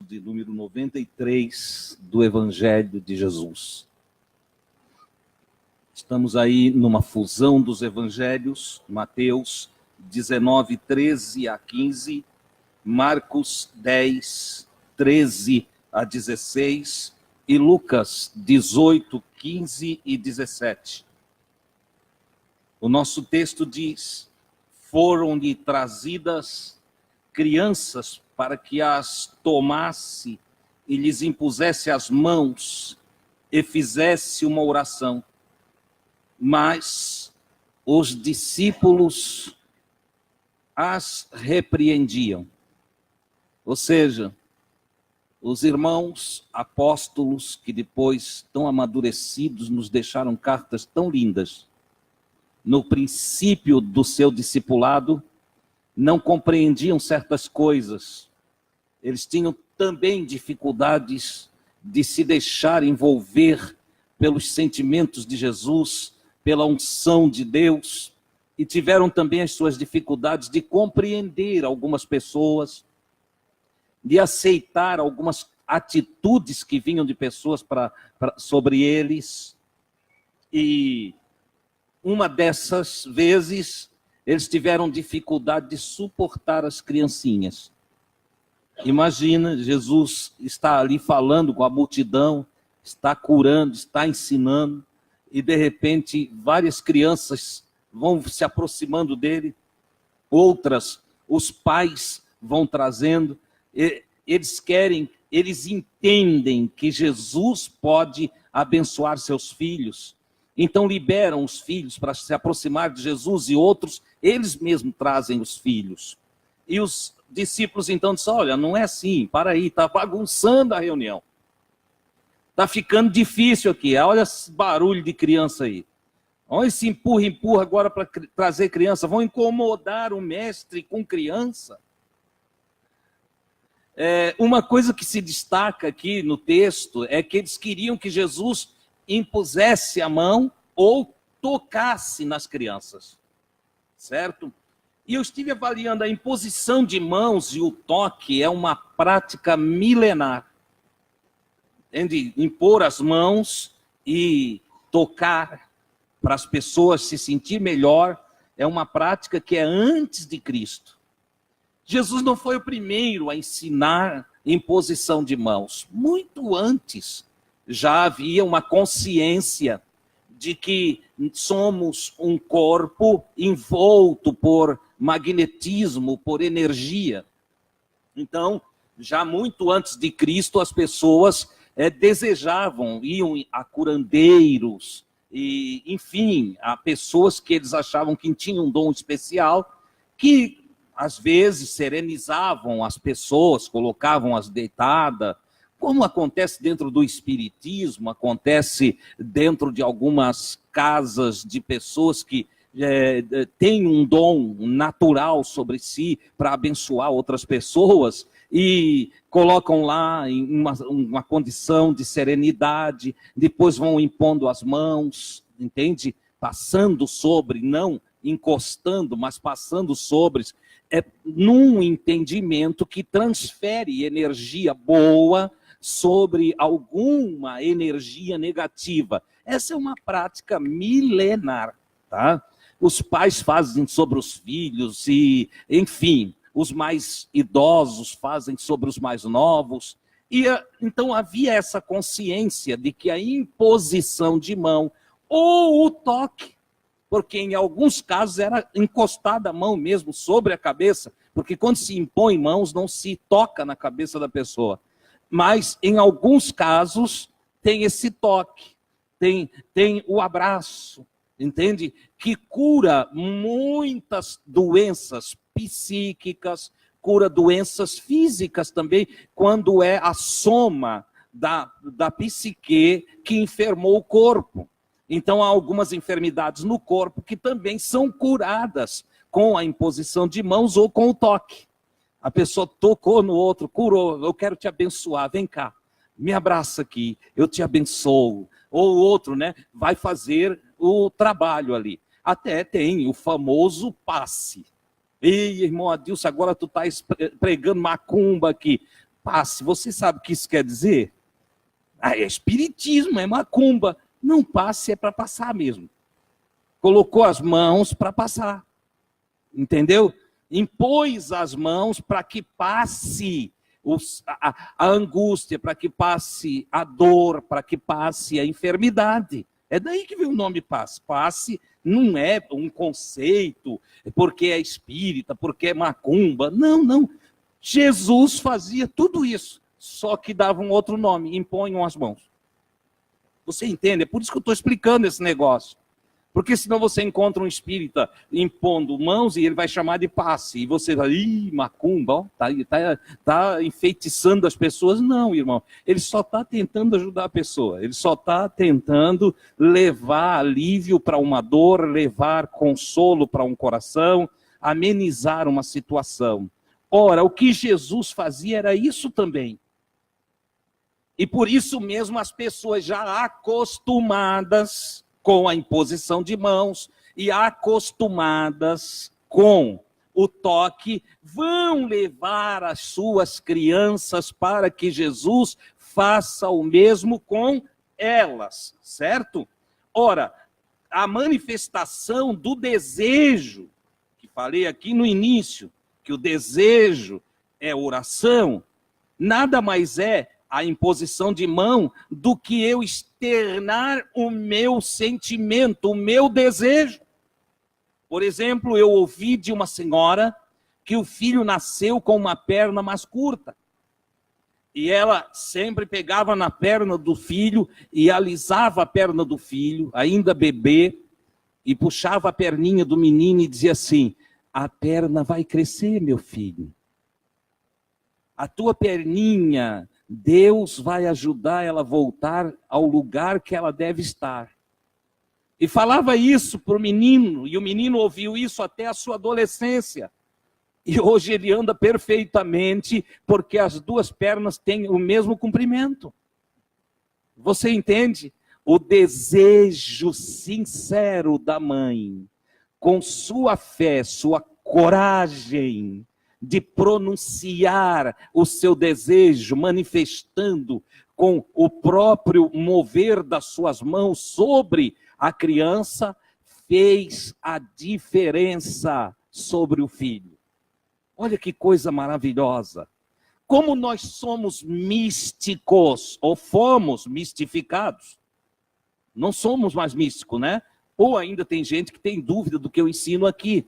de número 93 do Evangelho de Jesus. Estamos aí numa fusão dos evangelhos, Mateus 19, 13 a 15, Marcos 10, 13 a 16 e Lucas 18, 15 e 17. O nosso texto diz: foram-lhe trazidas crianças para que as tomasse e lhes impusesse as mãos e fizesse uma oração. Mas os discípulos as repreendiam. Ou seja, os irmãos apóstolos que depois, tão amadurecidos, nos deixaram cartas tão lindas. No princípio do seu discipulado, não compreendiam certas coisas. Eles tinham também dificuldades de se deixar envolver pelos sentimentos de Jesus, pela unção de Deus, e tiveram também as suas dificuldades de compreender algumas pessoas, de aceitar algumas atitudes que vinham de pessoas sobre eles. E uma dessas vezes, eles tiveram dificuldade de suportar as criancinhas. Imagina, Jesus está ali falando com a multidão, está curando, está ensinando, e de repente várias crianças vão se aproximando dele, outras os pais vão trazendo. Eles entendem que Jesus pode abençoar seus filhos, então liberam os filhos para se aproximar de Jesus, e outros, eles mesmos trazem os filhos. E os discípulos então dizem: olha, não é assim, para aí, está bagunçando a reunião. Está ficando difícil aqui, olha esse barulho de criança aí. Olha esse empurra agora para trazer criança, vão incomodar o mestre com criança. Uma coisa que se destaca aqui no texto é que eles queriam que Jesus impusesse a mão ou tocasse nas crianças, certo? E eu estive avaliando a imposição de mãos, e o toque é uma prática milenar. De impor as mãos e tocar para as pessoas se sentir melhor, é uma prática que é antes de Cristo. Jesus não foi o primeiro a ensinar imposição de mãos. Muito antes já havia uma consciência de que somos um corpo envolto por magnetismo, por energia. Então, já muito antes de Cristo, as pessoas desejavam, iam a curandeiros, e, enfim, a pessoas que eles achavam que tinham um dom especial, que às vezes serenizavam as pessoas, colocavam-as deitadas, como acontece dentro do espiritismo, acontece dentro de algumas casas de pessoas que têm um dom natural sobre si para abençoar outras pessoas, e colocam lá em uma condição de serenidade, depois vão impondo as mãos, entende? Passando sobre, não encostando, mas passando sobre, num entendimento que transfere energia boa sobre alguma energia negativa. Essa é uma prática milenar, tá? Os pais fazem sobre os filhos e, enfim, os mais idosos fazem sobre os mais novos. E então havia essa consciência de que a imposição de mão ou o toque, porque em alguns casos era encostada a mão mesmo sobre a cabeça, porque quando se impõe mãos não se toca na cabeça da pessoa. Mas em alguns casos tem esse toque, tem o abraço, entende? Que cura muitas doenças psíquicas, cura doenças físicas também, quando é a soma da psique que enfermou o corpo. Então há algumas enfermidades no corpo que também são curadas com a imposição de mãos ou com o toque. A pessoa tocou no outro, curou, eu quero te abençoar, vem cá, me abraça aqui, eu te abençoo. Ou o outro, né, vai fazer o trabalho ali. Até tem o famoso passe. Ei, irmão Adilson, agora tu está pregando macumba aqui. passe. Você sabe o que isso quer dizer? É espiritismo, é macumba. Não passe é para passar mesmo. Colocou as mãos para passar. Entendeu? Impôs as mãos para que passe a angústia, para que passe a dor, para que passe a enfermidade. É daí que vem o nome passe. Passe não é um conceito, porque é espírita, porque é macumba. Não, não. Jesus fazia tudo isso, só que dava um outro nome, impunham as mãos. Você entende? É por isso que eu estou explicando esse negócio. Porque senão você encontra um espírita impondo mãos e ele vai chamar de passe. E você vai, ih, macumba, ó, tá enfeitiçando as pessoas. Não, irmão. Ele só está tentando ajudar a pessoa. Ele só está tentando levar alívio para uma dor, levar consolo para um coração, amenizar uma situação. Ora, o que Jesus fazia era isso também. E por isso mesmo as pessoas já acostumadas com a imposição de mãos e acostumadas com o toque, vão levar as suas crianças para que Jesus faça o mesmo com elas, certo? Ora, a manifestação do desejo, que falei aqui no início, que o desejo é oração, nada mais é a imposição de mão do que eu externar o meu sentimento, o meu desejo. Por exemplo, eu ouvi de uma senhora que o filho nasceu com uma perna mais curta. E ela sempre pegava na perna do filho e alisava a perna do filho, ainda bebê, e puxava a perninha do menino e dizia assim: a perna vai crescer, meu filho. A tua perninha, Deus vai ajudar ela a voltar ao lugar que ela deve estar. E falava isso para o menino, e o menino ouviu isso até a sua adolescência. E hoje ele anda perfeitamente, porque as duas pernas têm o mesmo comprimento. Você entende? O desejo sincero da mãe, com sua fé, sua coragem, de pronunciar o seu desejo, manifestando com o próprio mover das suas mãos sobre a criança, fez a diferença sobre o filho. Olha que coisa maravilhosa. Como nós somos místicos, ou fomos mistificados. Não somos mais místicos, né? Ou ainda tem gente que tem dúvida do que eu ensino aqui.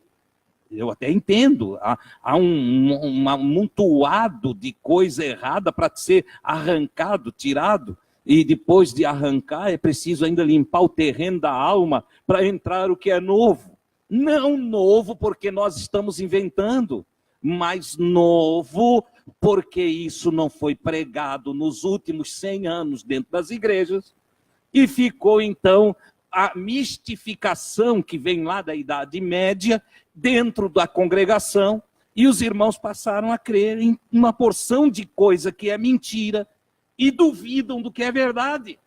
Eu até entendo, há um amontoado de coisa errada para ser arrancado, tirado, e depois de arrancar é preciso ainda limpar o terreno da alma para entrar o que é novo. Não novo porque nós estamos inventando, mas novo porque isso não foi pregado nos últimos 100 anos dentro das igrejas, e ficou então a mistificação que vem lá da Idade Média, dentro da congregação, e os irmãos passaram a crer em uma porção de coisa que é mentira, e duvidam do que é verdade.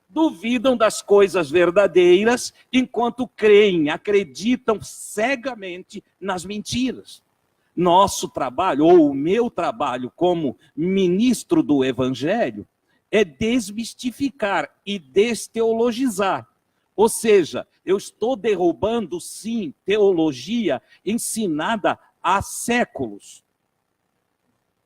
Duvidam das coisas verdadeiras, enquanto creem, acreditam cegamente nas mentiras. Nosso trabalho, ou o meu trabalho como ministro do Evangelho, é desmistificar e desteologizar. Ou seja, eu estou derrubando, sim, teologia ensinada há séculos.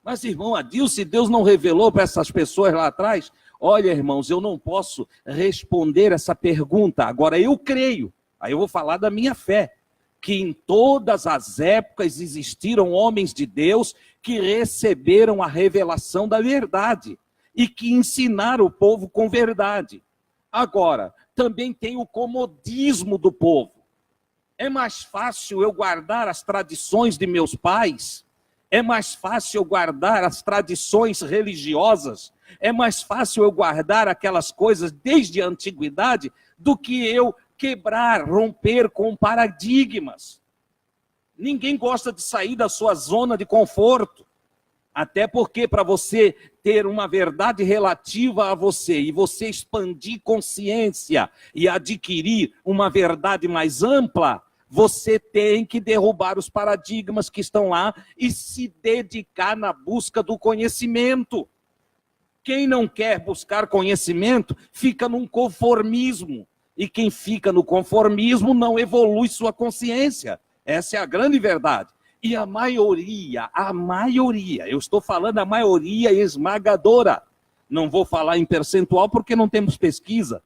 Mas, irmão Adilson, se Deus não revelou para essas pessoas lá atrás, olha, irmãos, eu não posso responder essa pergunta. Agora, eu creio, aí eu vou falar da minha fé, que em todas as épocas existiram homens de Deus que receberam a revelação da verdade e que ensinaram o povo com verdade. Agora, também tem o comodismo do povo. É mais fácil eu guardar as tradições de meus pais? É mais fácil eu guardar as tradições religiosas? É mais fácil eu guardar aquelas coisas desde a antiguidade do que eu quebrar, romper com paradigmas? Ninguém gosta de sair da sua zona de conforto. Até porque para você ter uma verdade relativa a você e você expandir consciência e adquirir uma verdade mais ampla, Você tem que derrubar os paradigmas que estão lá e se dedicar na busca do conhecimento. Quem não quer buscar conhecimento fica num conformismo. E quem fica no conformismo não evolui sua consciência. Essa é a grande verdade. E a maioria, eu estou falando a maioria esmagadora. Não vou falar em percentual porque não temos pesquisa.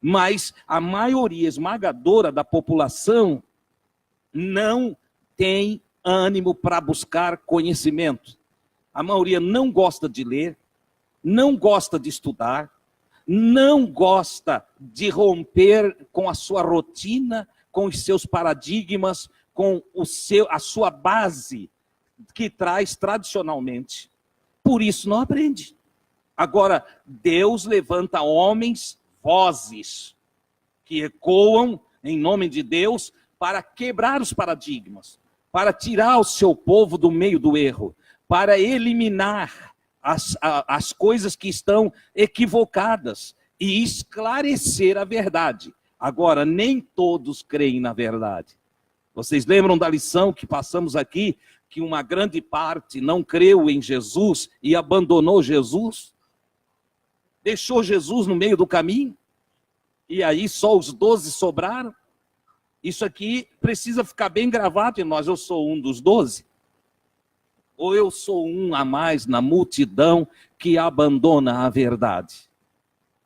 Mas a maioria esmagadora da população não tem ânimo para buscar conhecimento. A maioria não gosta de ler, não gosta de estudar, não gosta de romper com a sua rotina, com os seus paradigmas, com a sua base que traz tradicionalmente. Por isso não aprende. Agora, Deus levanta homens, vozes, que ecoam em nome de Deus para quebrar os paradigmas, para tirar o seu povo do meio do erro, para eliminar as coisas que estão equivocadas e esclarecer a verdade. Agora, nem todos creem na verdade. Vocês lembram da lição que passamos aqui, que uma grande parte não creu em Jesus e abandonou Jesus? Deixou Jesus no meio do caminho? E aí só os 12 sobraram? Isso aqui precisa ficar bem gravado em nós. Eu sou um dos 12? Ou eu sou um a mais na multidão que abandona a verdade?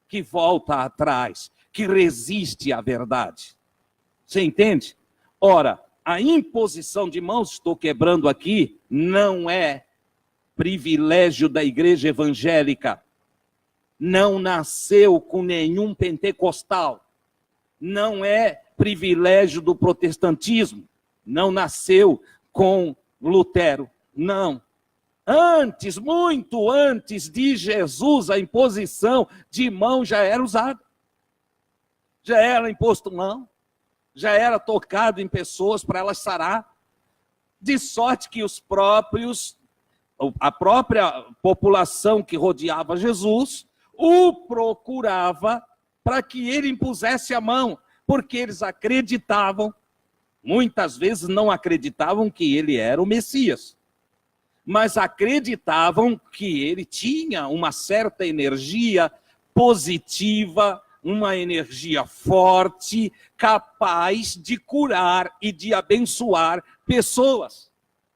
Que volta atrás, que resiste à verdade? Você entende? Ora, a imposição de mãos, estou quebrando aqui, não é privilégio da igreja evangélica. Não nasceu com nenhum pentecostal. Não é privilégio do protestantismo. Não nasceu com Lutero. Não. Antes, muito antes de Jesus, a imposição de mão já era usada. Já era imposto mão. Já era tocado em pessoas para elas sarar. De sorte que a própria população que rodeava Jesus o procurava para que ele impusesse a mão, porque eles acreditavam, muitas vezes não acreditavam que ele era o Messias, mas acreditavam que ele tinha uma certa energia positiva, uma energia forte, capaz de curar e de abençoar pessoas.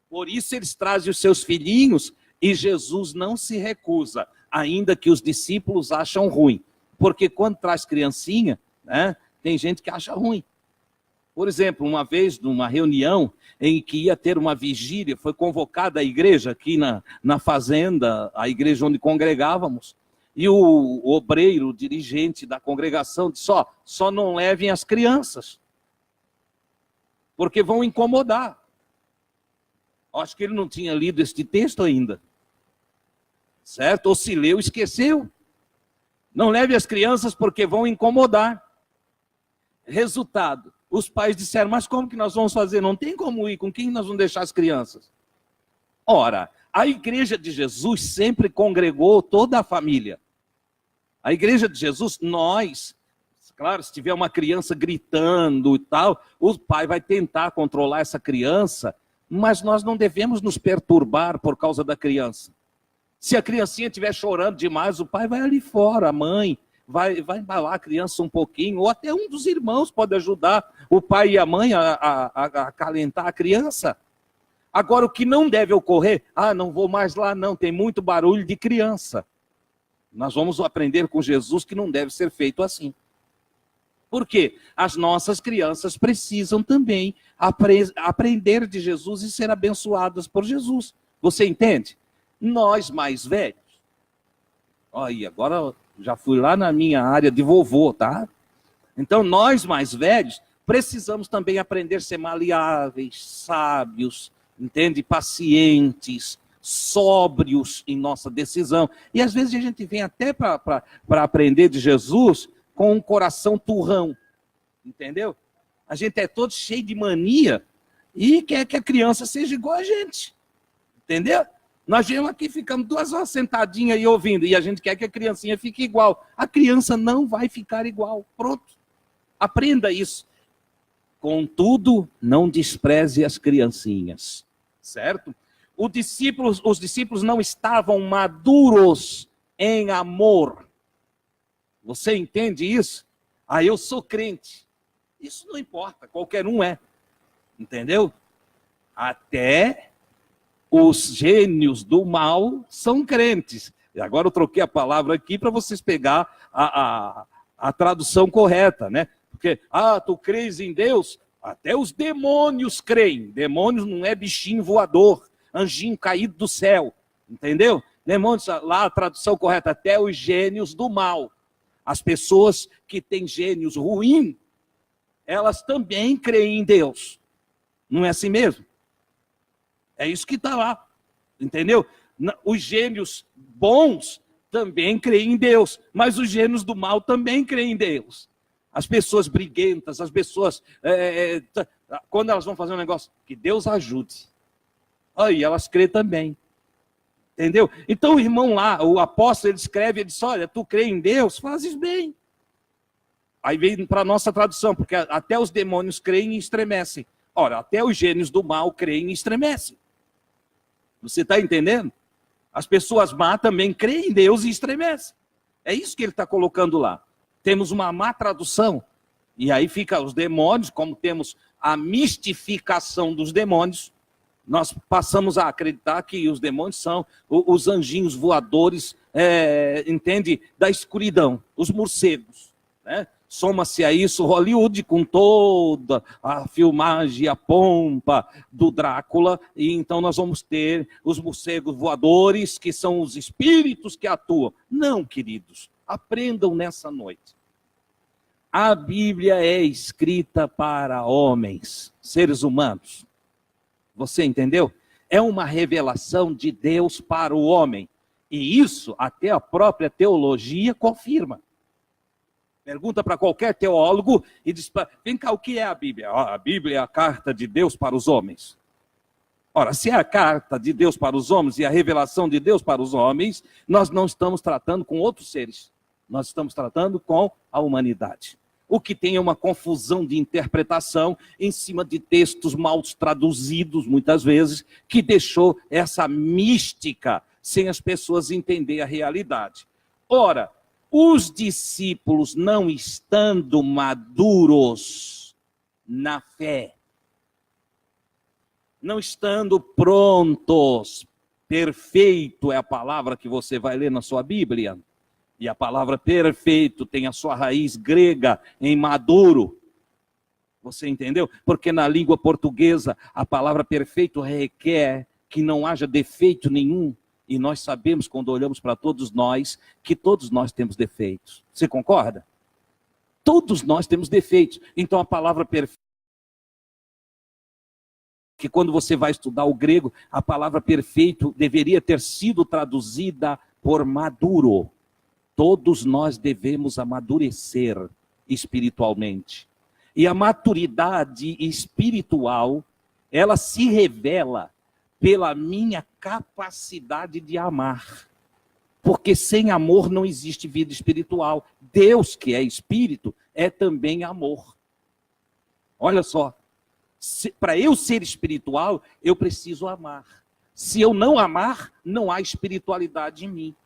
Por isso eles trazem os seus filhinhos e Jesus não se recusa, ainda que os discípulos acham ruim. Porque quando traz criancinha, né, tem gente que acha ruim. Por exemplo, uma vez, numa reunião em que ia ter uma vigília, foi convocada a igreja aqui na fazenda, a igreja onde congregávamos, e o obreiro, o dirigente da congregação, disse, só não levem as crianças, porque vão incomodar. Acho que ele não tinha lido este texto ainda. Certo? Ou se leu, esqueceu. Não leve as crianças porque vão incomodar. Resultado, os pais disseram, mas como que nós vamos fazer? Não tem como ir, com quem nós vamos deixar as crianças? Ora, a igreja de Jesus sempre congregou toda a família. A igreja de Jesus, nós, claro, se tiver uma criança gritando e tal, o pai vai tentar controlar essa criança, mas nós não devemos nos perturbar por causa da criança. Se a criancinha estiver chorando demais, o pai vai ali fora, a mãe vai embalar a criança um pouquinho, ou até um dos irmãos pode ajudar o pai e a mãe a acalentar a criança. Agora, o que não deve ocorrer, não vou mais lá não, tem muito barulho de criança. Nós vamos aprender com Jesus que não deve ser feito assim. Por quê? As nossas crianças precisam também aprender de Jesus e ser abençoadas por Jesus. Você entende? Nós mais velhos, olha, agora já fui lá na minha área de vovô, tá? Então nós mais velhos precisamos também aprender a ser maleáveis, sábios, entende? Pacientes, sóbrios em nossa decisão. E às vezes a gente vem até para aprender de Jesus com um coração turrão, entendeu? A gente é todo cheio de mania e quer que a criança seja igual a gente, entendeu? Nós viemos aqui, ficamos 2 horas sentadinhas aí ouvindo, e a gente quer que a criancinha fique igual. A criança não vai ficar igual, pronto. Aprenda isso. Contudo, não despreze as criancinhas, certo? Os discípulos não estavam maduros em amor. Você entende isso? Ah, eu sou crente. Isso não importa, qualquer um é. Entendeu? Até os gênios do mal são crentes. E agora eu troquei a palavra aqui para vocês pegar a tradução correta, né? Porque, tu crês em Deus? Até os demônios creem. Demônios não é bichinho voador, anjinho caído do céu. Entendeu? Demônios, lá a tradução correta, até os gênios do mal. As pessoas que têm gênios ruins, elas também creem em Deus. Não é assim mesmo? É isso que está lá. Entendeu? Os gênios bons também creem em Deus, mas os gênios do mal também creem em Deus. As pessoas briguentas, as pessoas, quando elas vão fazer um negócio, que Deus ajude. Aí elas creem também. Entendeu? Então o irmão lá, o apóstolo, ele escreve, ele diz, olha, tu crê em Deus? Fazes bem. Aí vem para a nossa tradução, porque até os demônios creem e estremecem. Ora, até os gênios do mal creem e estremecem. Você está entendendo? As pessoas má também creem em Deus e estremecem. É isso que ele está colocando lá. Temos uma má tradução. E aí fica os demônios, como temos a mistificação dos demônios, nós passamos a acreditar que os demônios são os anjinhos voadores, entende? Da escuridão, os morcegos, né? Soma-se a isso Hollywood com toda a filmagem, a pompa do Drácula, e então nós vamos ter os morcegos voadores, que são os espíritos que atuam. Não, queridos, aprendam nessa noite. A Bíblia é escrita para homens, seres humanos. Você entendeu? É uma revelação de Deus para o homem. E isso até a própria teologia confirma. Pergunta para qualquer teólogo e diz, vem cá, o que é a Bíblia? A Bíblia é a carta de Deus para os homens. Ora, se é a carta de Deus para os homens e a revelação de Deus para os homens, nós não estamos tratando com outros seres. Nós estamos tratando com a humanidade. O que tem é uma confusão de interpretação em cima de textos mal traduzidos, muitas vezes, que deixou essa mística sem as pessoas entenderem a realidade. Ora, os discípulos não estando maduros na fé, não estando prontos, perfeito é a palavra que você vai ler na sua Bíblia, e a palavra perfeito tem a sua raiz grega em maduro. Você entendeu? Porque na língua portuguesa a palavra perfeito requer que não haja defeito nenhum. E nós sabemos, quando olhamos para todos nós, que todos nós temos defeitos. Você concorda? Todos nós temos defeitos. Então a palavra perfeito, que quando você vai estudar o grego, a palavra perfeito deveria ter sido traduzida por maduro. Todos nós devemos amadurecer espiritualmente. E a maturidade espiritual, ela se revela pela minha capacidade de amar. Porque sem amor não existe vida espiritual. Deus, que é espírito, é também amor. Olha só, para eu ser espiritual, eu preciso amar. Se eu não amar, não há espiritualidade em mim.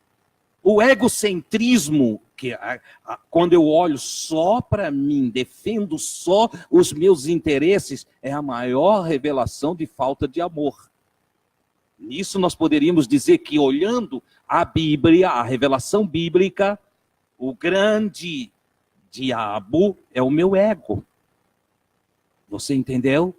O egocentrismo, que quando eu olho só para mim, defendo só os meus interesses, é a maior revelação de falta de amor. Nisso nós poderíamos dizer que, olhando a Bíblia, a revelação bíblica, o grande diabo é o meu ego. Você entendeu?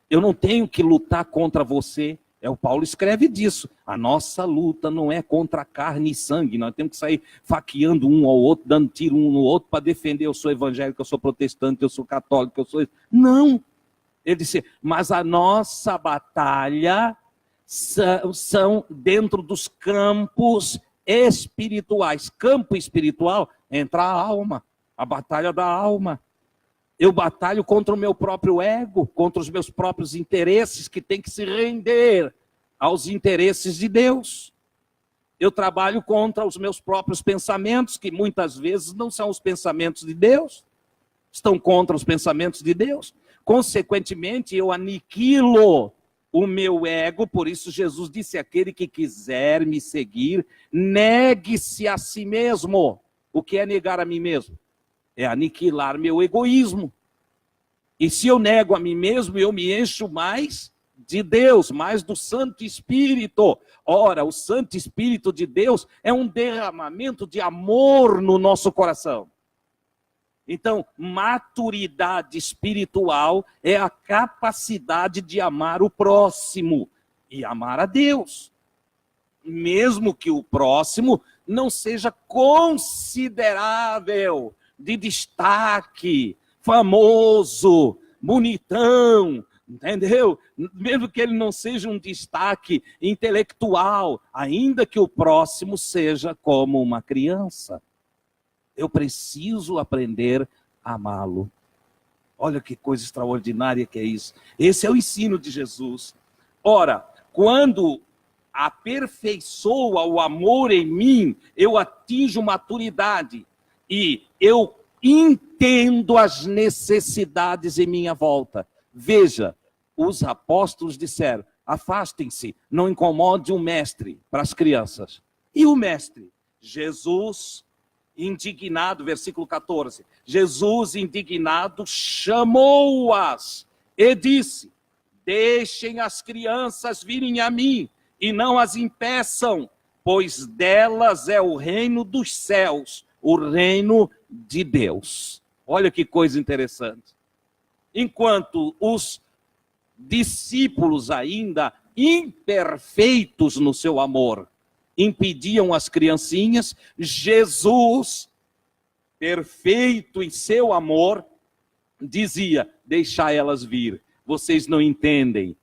Eu não tenho que lutar contra você. O Paulo escreve disso. A nossa luta não é contra carne e sangue. Nós temos que sair faqueando um ao outro, dando tiro um no outro para defender. Eu sou evangélico, eu sou protestante, eu sou católico, eu sou... Não. Ele disse, mas a nossa batalha são dentro dos campos espirituais. Campo espiritual, entra a alma. A batalha da alma. Eu batalho contra o meu próprio ego, contra os meus próprios interesses, que tem que se render aos interesses de Deus. Eu trabalho contra os meus próprios pensamentos, que muitas vezes não são os pensamentos de Deus. estão contra os pensamentos de Deus. Consequentemente, eu aniquilo o meu ego, por isso Jesus disse, aquele que quiser me seguir, negue-se a si mesmo. O que é negar a mim mesmo? É aniquilar meu egoísmo. E se eu nego a mim mesmo, eu me encho mais de Deus, mais do Santo Espírito. Ora, o Santo Espírito de Deus é um derramamento de amor no nosso coração. Então, maturidade espiritual é a capacidade de amar o próximo e amar a Deus. Mesmo que o próximo não seja considerável, de destaque, famoso, bonitão, entendeu? Mesmo que ele não seja um destaque intelectual, ainda que o próximo seja como uma criança. Eu preciso aprender a amá-lo. Olha que coisa extraordinária que é isso. Esse é o ensino de Jesus. Ora, quando aperfeiçoa o amor em mim, eu atinjo maturidade e eu entendo as necessidades em minha volta. Veja, os apóstolos disseram, afastem-se, não incomode o mestre, para as crianças. E o mestre? Jesus, indignado, versículo 14, Jesus, indignado, chamou-as e disse, deixem as crianças virem a mim e não as impeçam, pois delas é o reino dos céus, o reino de Deus. Olha que coisa interessante. Enquanto os discípulos ainda imperfeitos no seu amor, impediam as criancinhas, Jesus, perfeito em seu amor, dizia, deixai elas vir, vocês não entendem,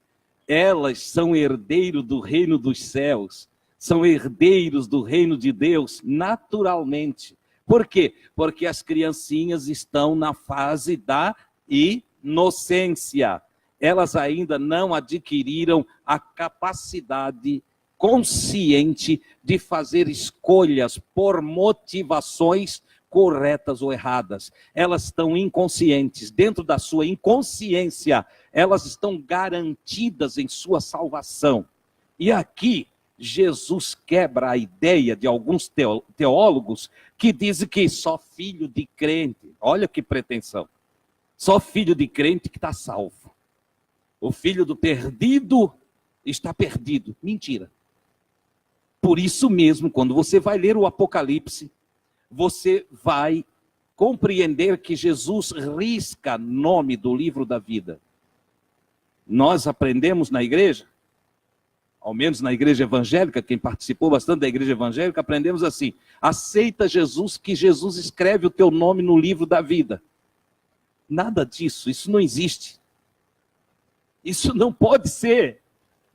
elas são herdeiros do reino dos céus, são herdeiros do reino de Deus, naturalmente. Por quê? Porque as criancinhas estão na fase da inocência, elas ainda não adquiriram a capacidade consciente de fazer escolhas por motivações corretas ou erradas. Elas estão inconscientes. Dentro da sua inconsciência, elas estão garantidas em sua salvação. E aqui, Jesus quebra a ideia de alguns teólogos que dizem que só filho de crente, olha que pretensão, só filho de crente que está salvo. O filho do perdido está perdido. Mentira. Por isso mesmo, quando você vai ler o Apocalipse, você vai compreender que Jesus risca nome do livro da vida. Nós aprendemos na igreja, ao menos na igreja evangélica, quem participou bastante da igreja evangélica, aprendemos assim, aceita Jesus, que Jesus escreve o teu nome no livro da vida. Nada disso, isso não existe. Isso não pode ser.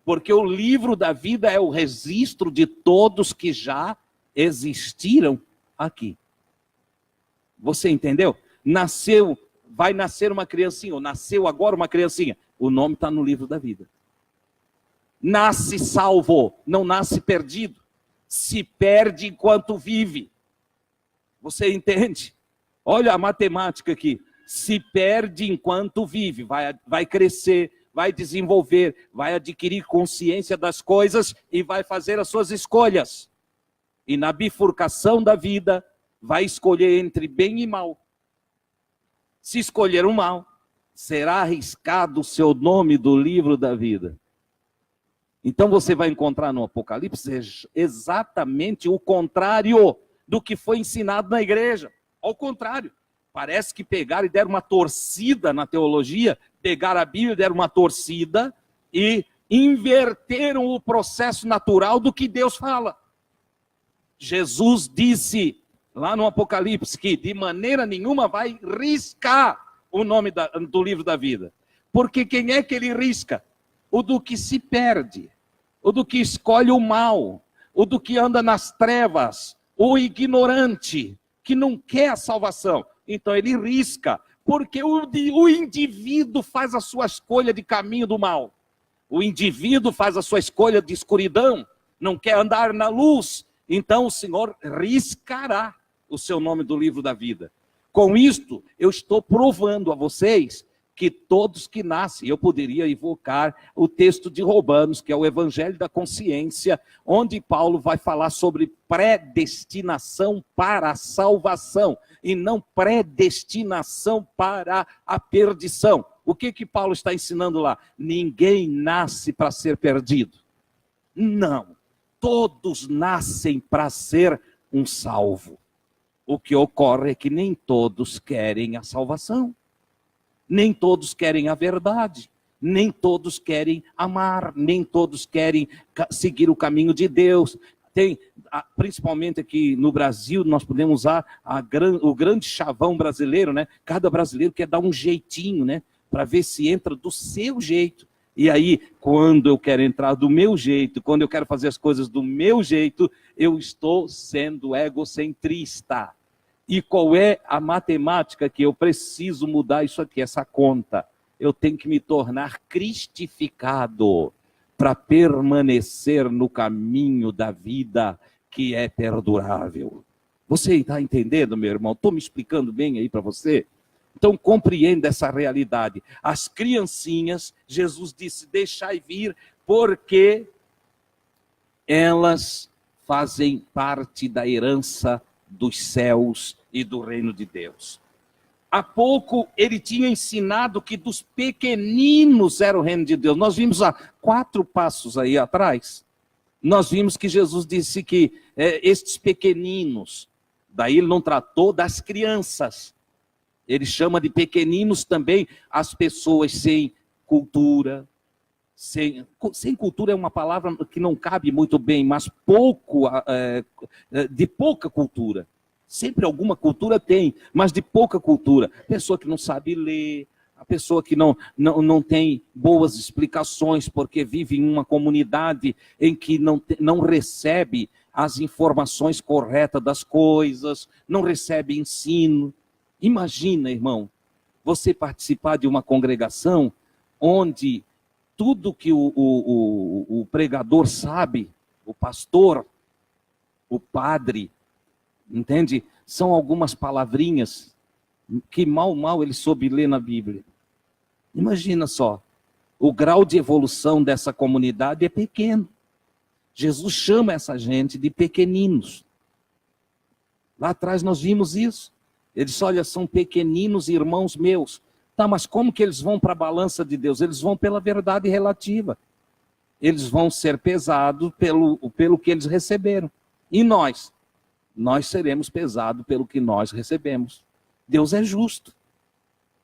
Porque o livro da vida é o registro de todos que já existiram aqui. Você entendeu? Vai nascer uma criancinha, ou nasceu agora uma criancinha. O nome está no livro da vida. Nasce salvo, não nasce perdido. Se perde enquanto vive. Você entende? Olha a matemática aqui. Se perde enquanto vive, vai crescer, vai desenvolver, vai adquirir consciência das coisas e vai fazer as suas escolhas. E na bifurcação da vida, vai escolher entre bem e mal. Se escolher o mal, será arriscado o seu nome do livro da vida. Então você vai encontrar no Apocalipse exatamente o contrário do que foi ensinado na igreja. Ao contrário. Parece que pegaram e deram uma torcida na teologia, pegaram a Bíblia, deram uma torcida e inverteram o processo natural do que Deus fala. Jesus disse lá no Apocalipse que de maneira nenhuma vai riscar o nome do livro da vida. Porque quem é que ele risca? O do que se perde, o do que escolhe o mal, o do que anda nas trevas, o ignorante, que não quer a salvação. Então ele risca, porque o indivíduo faz a sua escolha de caminho do mal. O indivíduo faz a sua escolha de escuridão, não quer andar na luz. Então o Senhor riscará o seu nome do livro da vida. Com isto, eu estou provando a vocês que todos que nascem, eu poderia evocar o texto de Romanos, que é o Evangelho da Consciência, onde Paulo vai falar sobre predestinação para a salvação, e não predestinação para a perdição. O que Paulo está ensinando lá? Ninguém nasce para ser perdido. Não. Todos nascem para ser um salvo. O que ocorre é que nem todos querem a salvação. Nem todos querem a verdade, nem todos querem amar, nem todos querem seguir o caminho de Deus. Principalmente aqui no Brasil, nós podemos usar o grande chavão brasileiro, né? Cada brasileiro quer dar um jeitinho, né? Para ver se entra do seu jeito. E aí, quando eu quero entrar do meu jeito, quando eu quero fazer as coisas do meu jeito, eu estou sendo egocentrista. E qual é a matemática que eu preciso mudar isso aqui, essa conta? Eu tenho que me tornar cristificado para permanecer no caminho da vida que é perdurável. Você está entendendo, meu irmão? Estou me explicando bem aí para você? Então compreenda essa realidade. As criancinhas, Jesus disse, deixai vir, porque elas fazem parte da herança dos céus e do reino de Deus. Há pouco ele tinha ensinado que dos pequeninos era o reino de Deus. Nós vimos há 4 passos aí atrás, nós vimos que Jesus disse que estes pequeninos, daí ele não tratou das crianças, ele chama de pequeninos também as pessoas sem cultura. Sem cultura é uma palavra que não cabe muito bem, mas de pouca cultura. Sempre alguma cultura tem, mas de pouca cultura. Pessoa que não sabe ler, a pessoa que não tem boas explicações, porque vive em uma comunidade em que não recebe as informações corretas das coisas, não recebe ensino. Imagina, irmão, você participar de uma congregação onde tudo que o pregador sabe, o pastor, o padre, entende? São algumas palavrinhas que mal ele soube ler na Bíblia. Imagina só, o grau de evolução dessa comunidade é pequeno. Jesus chama essa gente de pequeninos. Lá atrás nós vimos isso. Ele disse, olha, são pequeninos irmãos meus. Tá, mas como que eles vão para a balança de Deus? Eles vão pela verdade relativa. Eles vão ser pesados pelo que eles receberam. E nós? Nós seremos pesados pelo que nós recebemos. Deus é justo.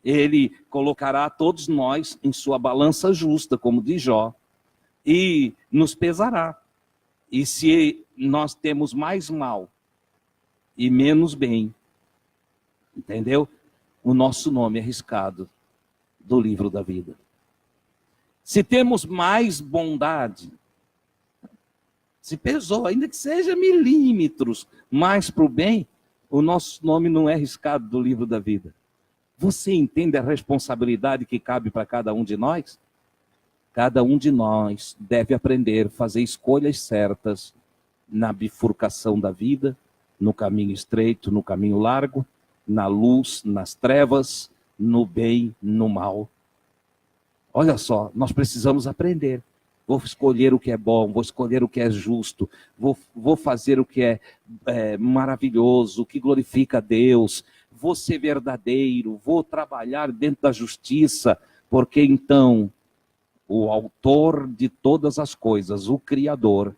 Ele colocará todos nós em sua balança justa, como diz Jó, e nos pesará. E se nós temos mais mal e menos bem, entendeu? O nosso nome é riscado do livro da vida. Se temos mais bondade, se pesou, ainda que seja milímetros mais para o bem, o nosso nome não é riscado do livro da vida. Você entende a responsabilidade que cabe para cada um de nós? Cada um de nós deve aprender a fazer escolhas certas na bifurcação da vida, no caminho estreito, no caminho largo, na luz, nas trevas, no bem, no mal. Olha só, nós precisamos aprender. Vou escolher o que é bom, vou escolher o que é justo, vou fazer o que é maravilhoso, o que glorifica a Deus, vou ser verdadeiro, vou trabalhar dentro da justiça, porque então o autor de todas as coisas, o Criador,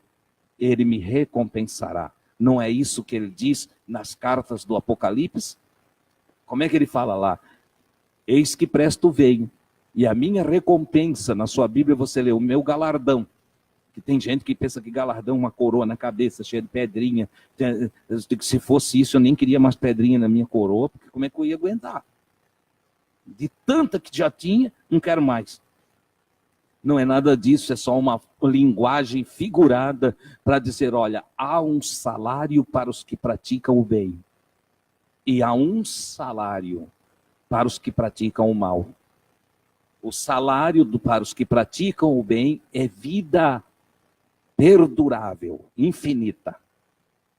ele me recompensará. Não é isso que ele diz nas cartas do Apocalipse? Como é que ele fala lá? Eis que presto venho, e a minha recompensa, na sua Bíblia você lê, o meu galardão. Que tem gente que pensa que galardão é uma coroa na cabeça, cheia de pedrinha. Se fosse isso, eu nem queria mais pedrinha na minha coroa, porque como é que eu ia aguentar? De tanta que já tinha, não quero mais. Não é nada disso, é só uma linguagem figurada para dizer, olha, há um salário para os que praticam o bem. E há um salário para os que praticam o mal. O salário para os que praticam o bem é vida perdurável, infinita.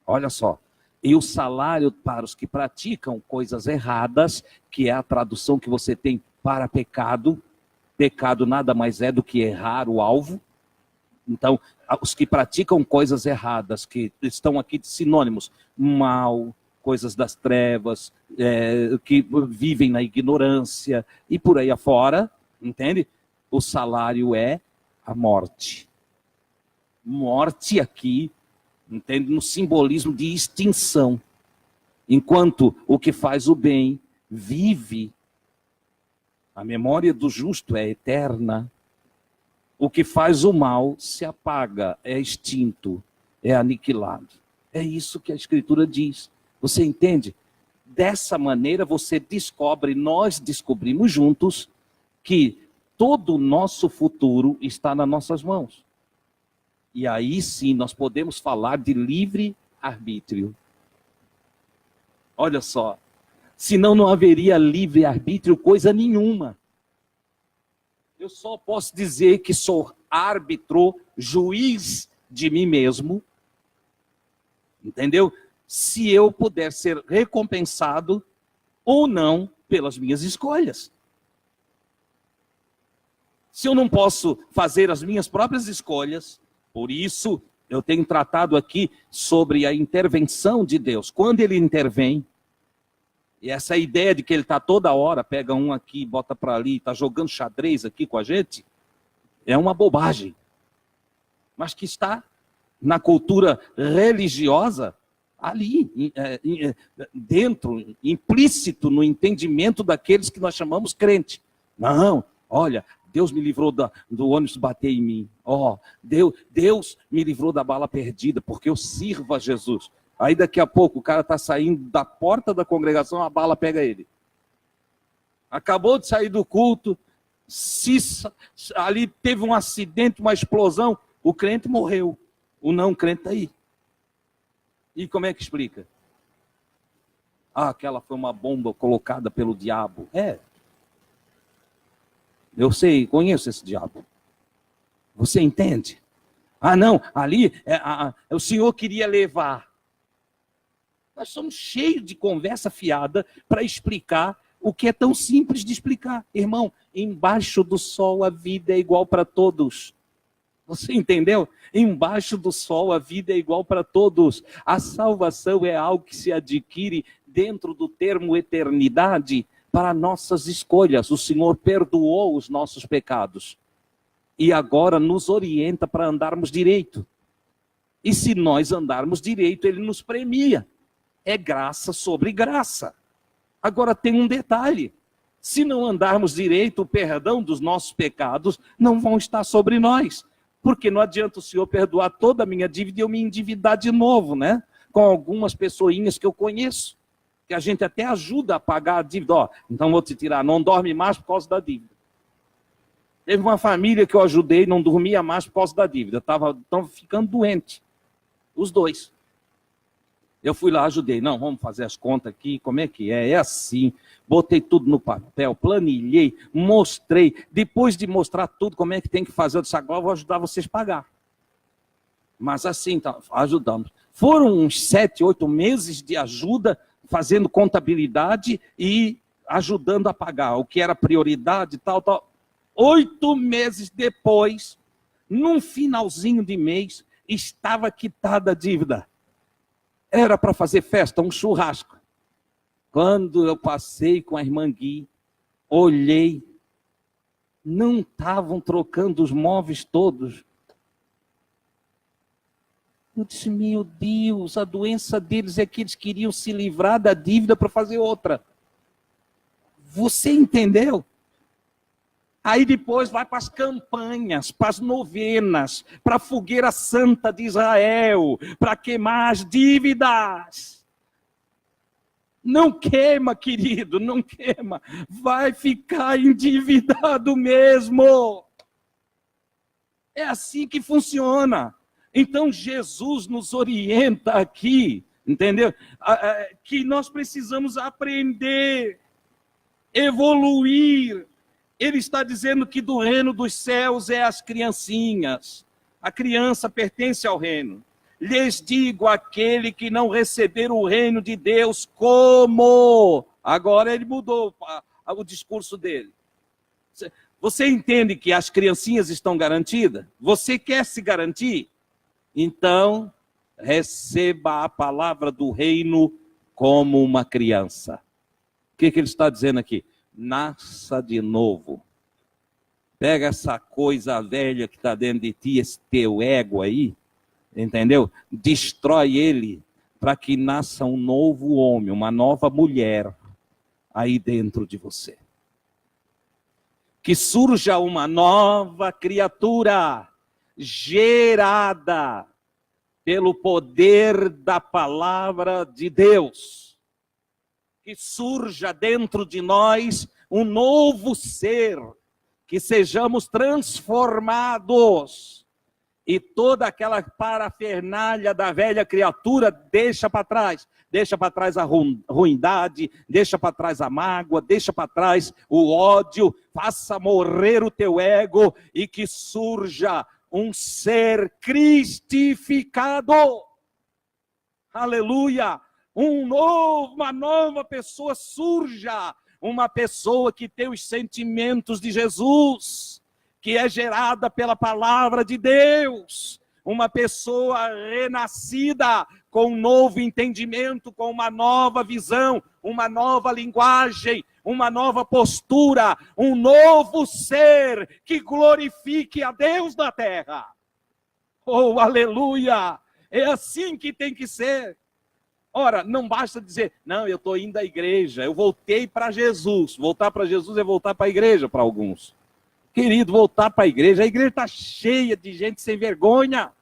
Olha só, E o salário para os que praticam coisas erradas, que é a tradução que você tem para pecado. Pecado nada mais é do que errar o alvo. Então, os que praticam coisas erradas, que estão aqui de sinônimos, mal, coisas das trevas, que vivem na ignorância e por aí afora, entende? O salário é a morte. Morte aqui, entende? No simbolismo de extinção. Enquanto o que faz o bem vive, a memória do justo é eterna. O que faz o mal se apaga, é extinto, é aniquilado. É isso que a Escritura diz. Você entende? Dessa maneira você descobre, nós descobrimos juntos, que todo o nosso futuro está nas nossas mãos. E aí sim nós podemos falar de livre arbítrio. Olha só, senão não haveria livre arbítrio coisa nenhuma. Eu só posso dizer que sou árbitro, juiz de mim mesmo, entendeu? Se eu puder ser recompensado ou não pelas minhas escolhas. Se eu não posso fazer as minhas próprias escolhas, por isso eu tenho tratado aqui sobre a intervenção de Deus. Quando ele intervém, e essa ideia de que ele está toda hora, pega um aqui, bota para ali, está jogando xadrez aqui com a gente, é uma bobagem. Mas que está na cultura religiosa, ali, dentro, implícito no entendimento daqueles que nós chamamos crente. Não, olha, Deus me livrou do ônibus bater em mim. Deus me livrou da bala perdida, porque eu sirvo a Jesus. Aí daqui a pouco o cara está saindo da porta da congregação, a bala pega ele. Acabou de sair do culto, ali teve um acidente, uma explosão, o crente morreu, o não crente está aí. E como é que explica? Aquela foi uma bomba colocada pelo diabo. Eu sei, conheço esse diabo. Você entende? Não, ali o Senhor queria levar. Nós somos cheios de conversa fiada para explicar o que é tão simples de explicar. Irmão, embaixo do sol a vida é igual para todos. Você entendeu? Embaixo do sol a vida é igual para todos. A salvação é algo que se adquire dentro do termo eternidade para nossas escolhas. O Senhor perdoou os nossos pecados e agora nos orienta para andarmos direito. E se nós andarmos direito, Ele nos premia. É graça sobre graça. Agora tem um detalhe. Se não andarmos direito, o perdão dos nossos pecados não vão estar sobre nós. Porque não adianta o Senhor perdoar toda a minha dívida e eu me endividar de novo, né? Com algumas pessoinhas que eu conheço. Que a gente até ajuda a pagar a dívida. Então vou te tirar, não dorme mais por causa da dívida. Teve uma família que eu ajudei, não dormia mais por causa da dívida. Estavam ficando doente. Os dois. Eu fui lá, ajudei. Não, vamos fazer as contas aqui, como é que é? É assim. Botei tudo no papel, planilhei, mostrei. Depois de mostrar tudo, como é que tem que fazer, eu disse, agora eu vou ajudar vocês a pagar. Mas assim, então, ajudamos. Foram uns 7, 8 meses de ajuda, fazendo contabilidade e ajudando a pagar. O que era prioridade, tal. 8 meses depois, num finalzinho de mês, estava quitada a dívida. Era para fazer festa, um churrasco. Quando eu passei com a irmã Gui, olhei, não estavam trocando os móveis todos. Eu disse, meu Deus, a doença deles é que eles queriam se livrar da dívida para fazer outra. Você entendeu? Aí depois vai para as campanhas, para as novenas, para a fogueira santa de Israel, para queimar as dívidas. Não queima, querido, não queima. Vai ficar endividado mesmo. É assim que funciona. Então Jesus nos orienta aqui, entendeu? Que nós precisamos aprender, evoluir. Ele está dizendo que do reino dos céus é as criancinhas. A criança pertence ao reino. lhes digo, aquele que não receber o reino de Deus como... Agora ele mudou o discurso dele. Você entende que as criancinhas estão garantidas? Você quer se garantir? Então, receba a palavra do reino como uma criança. O que ele está dizendo aqui? Nasça de novo. Pega essa coisa velha que está dentro de ti, esse teu ego aí, entendeu? Destrói ele para que nasça um novo homem, uma nova mulher aí dentro de você. Que surja uma nova criatura gerada pelo poder da palavra de Deus. Que surja dentro de nós um novo ser, que sejamos transformados e toda aquela parafernália da velha criatura deixa para trás. Deixa para trás a ruindade, deixa para trás a mágoa, deixa para trás o ódio, faça morrer o teu ego e que surja um ser cristificado. Aleluia! Uma nova pessoa surja, uma pessoa que tem os sentimentos de Jesus, que é gerada pela palavra de Deus, uma pessoa renascida com um novo entendimento, com uma nova visão, uma nova linguagem, uma nova postura, um novo ser que glorifique a Deus na terra. Oh, aleluia! É assim que tem que ser. Ora, não basta dizer, não, eu estou indo à igreja, eu voltei para Jesus. Voltar para Jesus é voltar para a igreja para alguns. Querido, voltar para a igreja está cheia de gente sem vergonha.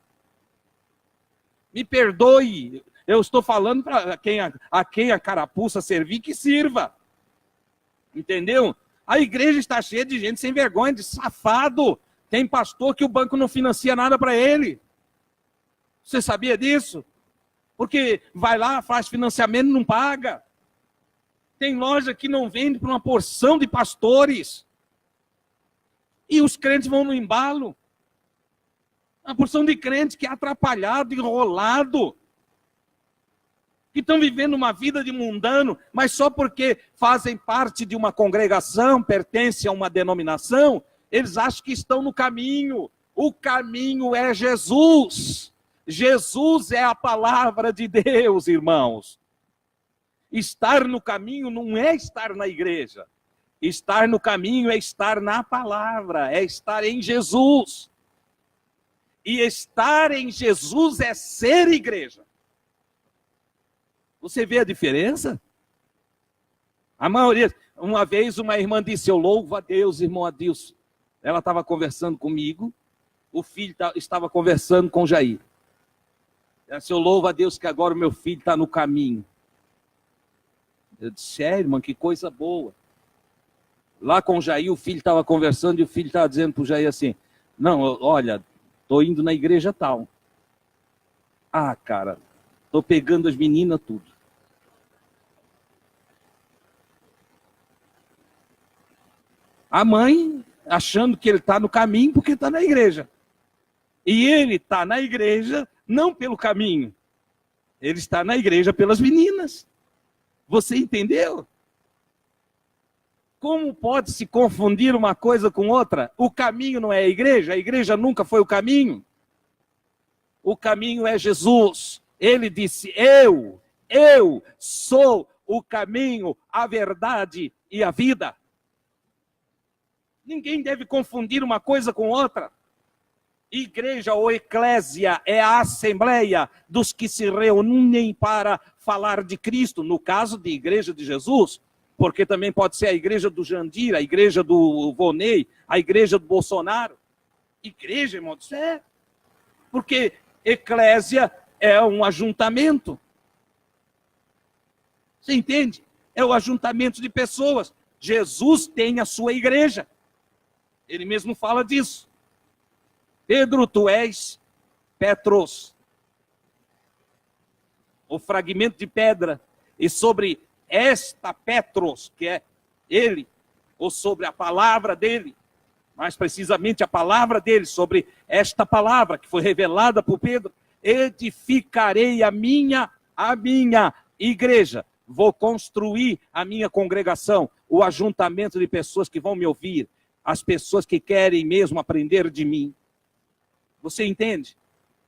Me perdoe, eu estou falando para quem a carapuça servir, que sirva. Entendeu? A igreja está cheia de gente sem vergonha, de safado. Tem pastor que o banco não financia nada para ele. Você sabia disso? Porque vai lá, faz financiamento e não paga. Tem loja que não vende para uma porção de pastores. E os crentes vão no embalo. Uma porção de crentes que é atrapalhado, enrolado. Que estão vivendo uma vida de mundano, mas só porque fazem parte de uma congregação, pertencem a uma denominação, eles acham que estão no caminho. O caminho é Jesus. Jesus é a palavra de Deus, irmãos. Estar no caminho não é estar na igreja. Estar no caminho é estar na palavra, é estar em Jesus. E estar em Jesus é ser igreja. Você vê a diferença? A maioria, uma vez uma irmã disse, eu louvo a Deus, irmão Adilson. Ela estava conversando comigo, o filho estava conversando com Jair. Ela disse, eu louvo a Deus que agora o meu filho está no caminho. Eu disse, irmã, que coisa boa. Lá com o Jair, o filho estava conversando e o filho estava dizendo para o Jair assim, não, olha, estou indo na igreja tal. Ah, cara, estou pegando as meninas tudo. A mãe achando que ele está no caminho porque está na igreja. E ele está na igreja não pelo caminho. Ele está na igreja pelas meninas. Você entendeu? Como pode se confundir uma coisa com outra? O caminho não é a igreja nunca foi o caminho. O caminho é Jesus. Ele disse, eu sou o caminho, a verdade e a vida. Ninguém deve confundir uma coisa com outra. Igreja ou eclésia é a assembleia dos que se reúnem para falar de Cristo, no caso de igreja de Jesus, porque também pode ser a igreja do Jandir, a igreja do Vonei, a igreja do Bolsonaro. Igreja, irmão, isso é. Porque eclésia é um ajuntamento. Você entende? É o ajuntamento de pessoas. Jesus tem a sua igreja. Ele mesmo fala disso. Pedro, tu és Petros, o fragmento de pedra, e sobre esta Petros, que é ele, ou sobre a palavra dele, mais precisamente a palavra dele, sobre esta palavra que foi revelada por Pedro, edificarei a minha igreja. Vou construir a minha congregação, o ajuntamento de pessoas que vão me ouvir, as pessoas que querem mesmo aprender de mim. Você entende?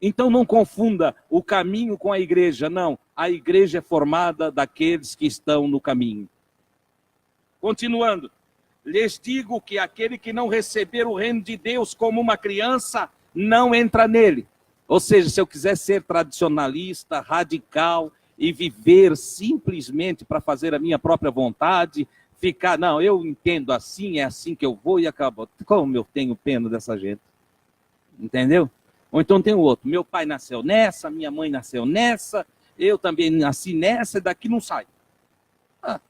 Então não confunda o caminho com a igreja, não. A igreja é formada daqueles que estão no caminho. Continuando, lhes digo que aquele que não receber o reino de Deus como uma criança, não entra nele. Ou seja, se eu quiser ser tradicionalista, radical e viver simplesmente para fazer a minha própria vontade, ficar, não, eu entendo assim, é assim que eu vou e acabou. Como eu tenho pena dessa gente? Entendeu? Ou então tem o outro, meu pai nasceu nessa, minha mãe nasceu nessa, eu também nasci nessa, e daqui não sai. O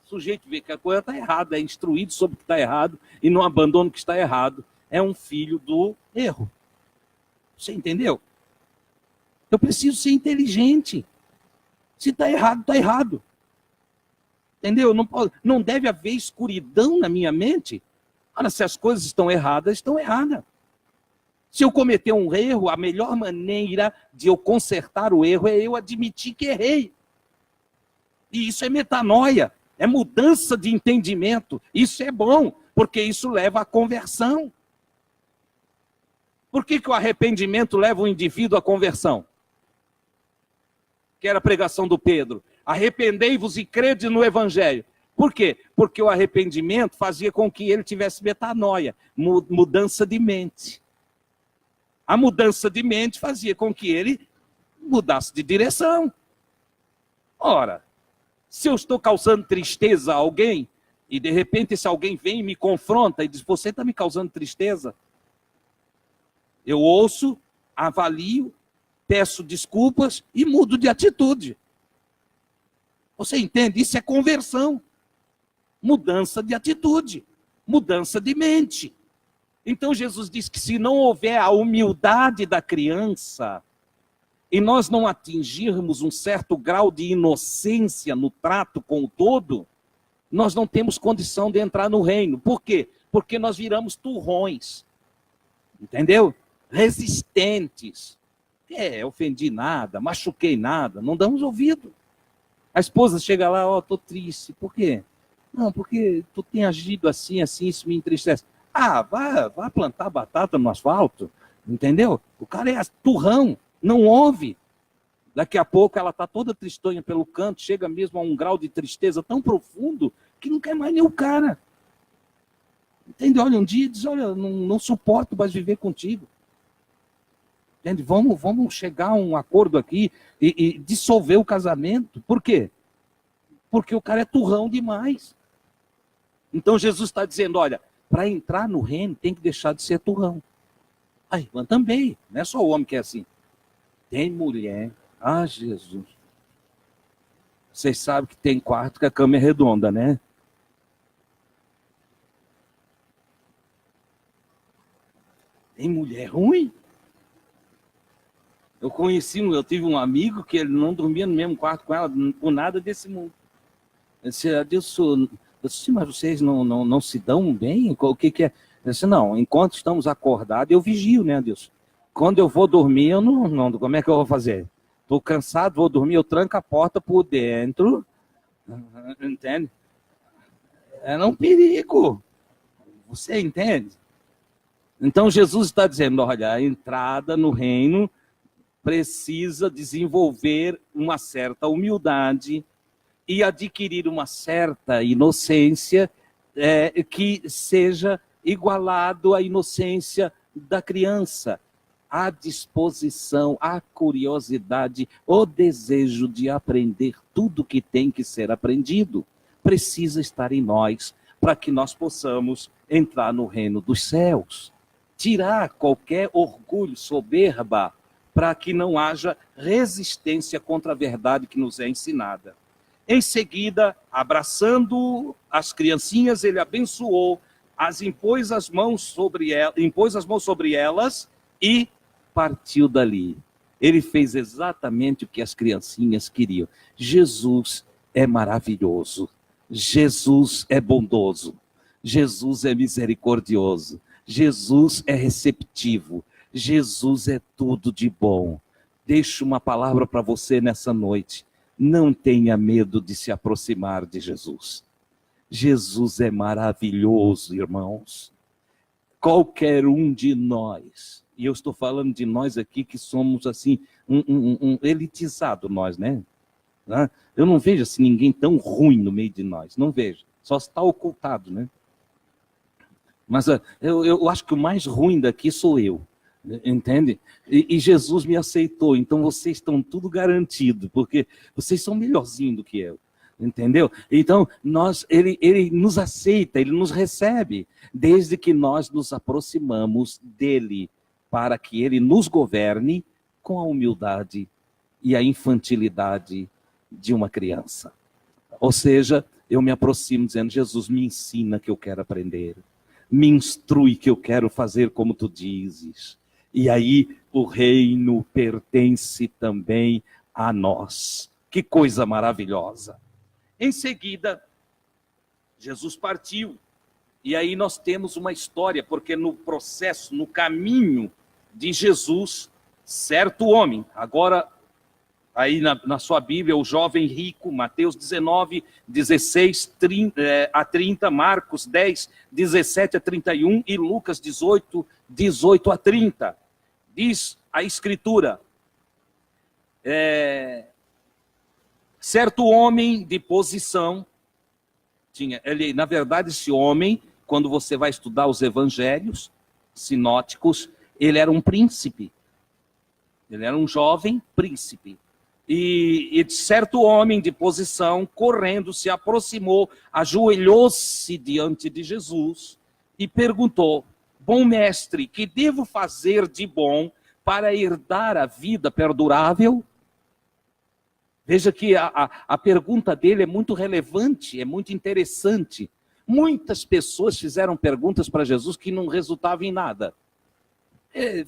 sujeito vê que a coisa está errada, é instruído sobre o que está errado e não abandona o que está errado. É um filho do erro. Você entendeu? Eu preciso ser inteligente. Se está errado, está errado. Entendeu? Não deve haver escuridão na minha mente. Ora, se as coisas estão erradas, estão erradas. Se eu cometer um erro, a melhor maneira de eu consertar o erro é eu admitir que errei. E isso é metanoia, é mudança de entendimento. Isso é bom, porque isso leva à conversão. Por que o arrependimento leva o indivíduo à conversão? Que era a pregação do Pedro. Arrependei-vos e crede no evangelho. Por quê? Porque o arrependimento fazia com que ele tivesse metanoia, mudança de mente. A mudança de mente fazia com que ele mudasse de direção. Ora, se eu estou causando tristeza a alguém, e de repente esse alguém vem e me confronta e diz, você está me causando tristeza? Eu ouço, avalio, peço desculpas e mudo de atitude. Você entende? Isso é conversão. Mudança de atitude, mudança de mente. Então Jesus diz que se não houver a humildade da criança, e nós não atingirmos um certo grau de inocência no trato com o todo, nós não temos condição de entrar no reino. Por quê? Porque nós viramos turrões. Entendeu? Resistentes. Ofendi nada, machuquei nada, não damos ouvido. A esposa chega lá, estou triste. Por quê? Não, porque tu tem agido assim, isso me entristece. Vai plantar batata no asfalto, entendeu? O cara é turrão, não ouve. Daqui a pouco ela está toda tristonha pelo canto, chega mesmo a um grau de tristeza tão profundo que não quer mais nem o cara. Entende? Olha, um dia diz, olha, não suporto mais viver contigo. Entende? Vamos chegar a um acordo aqui e dissolver o casamento. Por quê? Porque o cara é turrão demais. Então Jesus está dizendo, olha, para entrar no reino tem que deixar de ser turrão. A irmã também, não é só o homem que é assim. Tem mulher, Jesus. Vocês sabem que tem quarto que a cama é redonda, né? Tem mulher ruim. Eu tive um amigo que ele não dormia no mesmo quarto com ela, por nada desse mundo. Eu disse, Adilson, mas vocês não se dão bem? O que é? Eu disse, não, enquanto estamos acordados, eu vigio, né, Adilson? Quando eu vou dormir, eu não, como é que eu vou fazer? Estou cansado, vou dormir, eu tranco a porta por dentro, entende? É um perigo, você entende? Então Jesus está dizendo, olha, a entrada no reino precisa desenvolver uma certa humildade e adquirir uma certa inocência que seja igualado à inocência da criança. A disposição, a curiosidade, o desejo de aprender tudo que tem que ser aprendido precisa estar em nós para que nós possamos entrar no reino dos céus. Tirar qualquer orgulho, soberba, para que não haja resistência contra a verdade que nos é ensinada. Em seguida, abraçando as criancinhas, ele abençoou, impôs as mãos sobre elas e partiu dali. Ele fez exatamente o que as criancinhas queriam. Jesus é maravilhoso, Jesus é bondoso, Jesus é misericordioso, Jesus é receptivo, Jesus é tudo de bom. Deixo uma palavra para você nessa noite. Não tenha medo de se aproximar de Jesus. Jesus é maravilhoso, irmãos. Qualquer um de nós, e eu estou falando de nós aqui que somos assim, um elitizado nós, né? Eu não vejo assim ninguém tão ruim no meio de nós, não vejo. Só está ocultado, né? Mas eu acho que o mais ruim daqui sou eu, entende? E Jesus me aceitou, então vocês estão tudo garantido, porque vocês são melhorzinhos do que eu, entendeu? Então, ele nos aceita, ele nos recebe, desde que nós nos aproximamos dele, para que ele nos governe com a humildade e a infantilidade de uma criança. Ou seja, eu me aproximo dizendo, Jesus, me ensina que eu quero aprender. Me instrui que eu quero fazer como tu dizes. E aí o reino pertence também a nós. Que coisa maravilhosa. Em seguida, Jesus partiu. E aí nós temos uma história, porque no processo, no caminho de Jesus, certo homem, agora aí na sua Bíblia, o jovem rico, Mateus 19, 16 a 30, Marcos 10, 17 a 31 e Lucas 18, 18 a 30. Diz a Escritura, certo homem de posição, na verdade esse homem, quando você vai estudar os evangelhos sinóticos, ele era um príncipe, ele era um jovem príncipe. E certo homem de posição, correndo, se aproximou, ajoelhou-se diante de Jesus e perguntou, bom mestre, que devo fazer de bom para herdar a vida perdurável? Veja que a pergunta dele é muito relevante, é muito interessante. Muitas pessoas fizeram perguntas para Jesus que não resultavam em nada.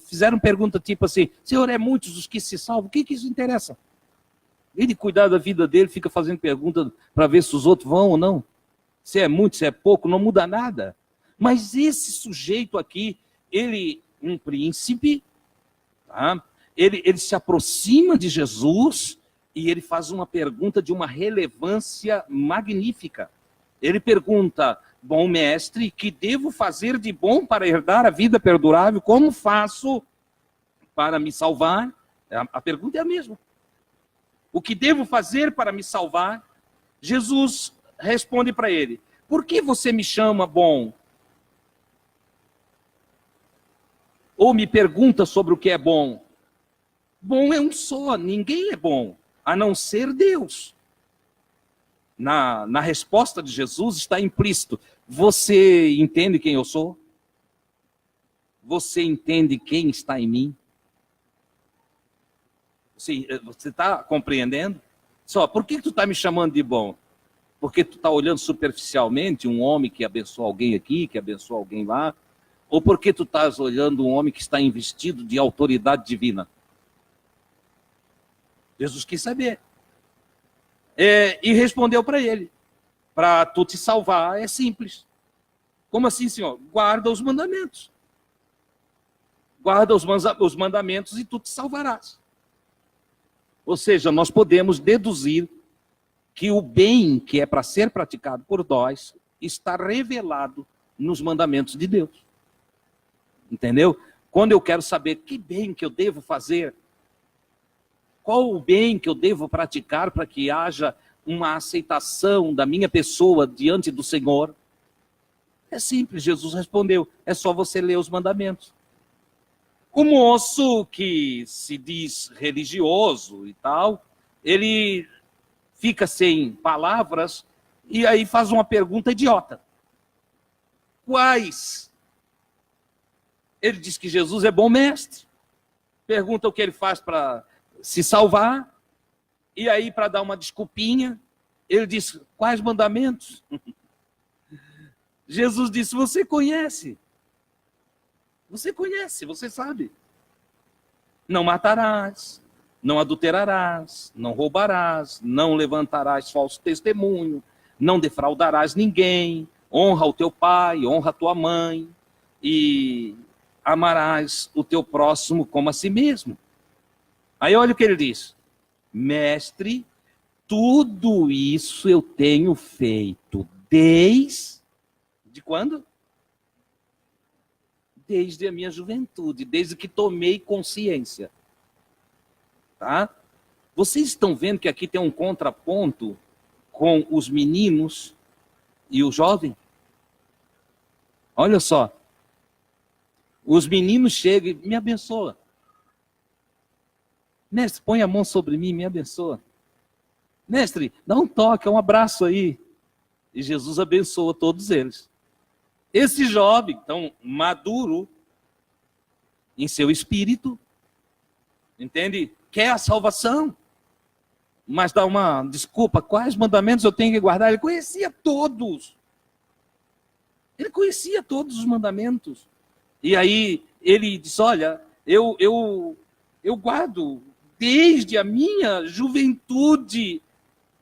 Fizeram pergunta tipo assim, Senhor, é muitos os que se salvam, o que isso interessa? Ele cuidar da vida dele, fica fazendo pergunta para ver se os outros vão ou não. Se é muito, se é pouco, não muda nada. Mas esse sujeito aqui, ele, um príncipe, tá? ele se aproxima de Jesus e ele faz uma pergunta de uma relevância magnífica. Ele pergunta, bom mestre, que devo fazer de bom para herdar a vida perdurável? Como faço para me salvar? A pergunta é a mesma. O que devo fazer para me salvar? Jesus responde para ele, por que você me chama bom? Ou me pergunta sobre o que é bom? Bom é um só, ninguém é bom, a não ser Deus. Na resposta de Jesus está implícito, você entende quem eu sou? Você entende quem está em mim? Você está compreendendo? Só, por que tu está me chamando de bom? Porque tu está olhando superficialmente um homem que abençoa alguém aqui, que abençoa alguém lá? Ou porque tu estás olhando um homem que está investido de autoridade divina? Jesus quis saber. E respondeu para ele, para tu te salvar é simples. Como assim, Senhor? Guarda os mandamentos. Guarda os mandamentos e tu te salvarás. Ou seja, nós podemos deduzir que o bem que é para ser praticado por nós está revelado nos mandamentos de Deus. Entendeu? Quando eu quero saber que bem que eu devo fazer, qual o bem que eu devo praticar para que haja uma aceitação da minha pessoa diante do Senhor, é simples, Jesus respondeu, é só você ler os mandamentos. O moço que se diz religioso e tal, ele fica sem palavras e aí faz uma pergunta idiota. Quais? Ele diz que Jesus é bom mestre. Pergunta o que ele faz para se salvar. E aí, para dar uma desculpinha, ele diz, quais mandamentos? Jesus disse, você conhece. Você conhece, você sabe. Não matarás, não adulterarás, não roubarás, não levantarás falso testemunho, não defraudarás ninguém, honra o teu pai, honra a tua mãe, e amarás o teu próximo como a si mesmo. Aí olha o que ele diz. Mestre, tudo isso eu tenho feito desde quando? Desde a minha juventude, desde que tomei consciência. Tá? Vocês estão vendo que aqui tem um contraponto com os meninos e o jovem? Olha só. Os meninos chegam e me abençoa. Mestre, põe a mão sobre mim e me abençoa. Mestre, dá um toque, um abraço aí. E Jesus abençoa todos eles. Esse jovem, tão maduro em seu espírito, entende? Quer a salvação, mas dá uma desculpa, quais mandamentos eu tenho que guardar? Ele conhecia todos. Ele conhecia todos os mandamentos. E aí ele diz, olha, eu guardo desde a minha juventude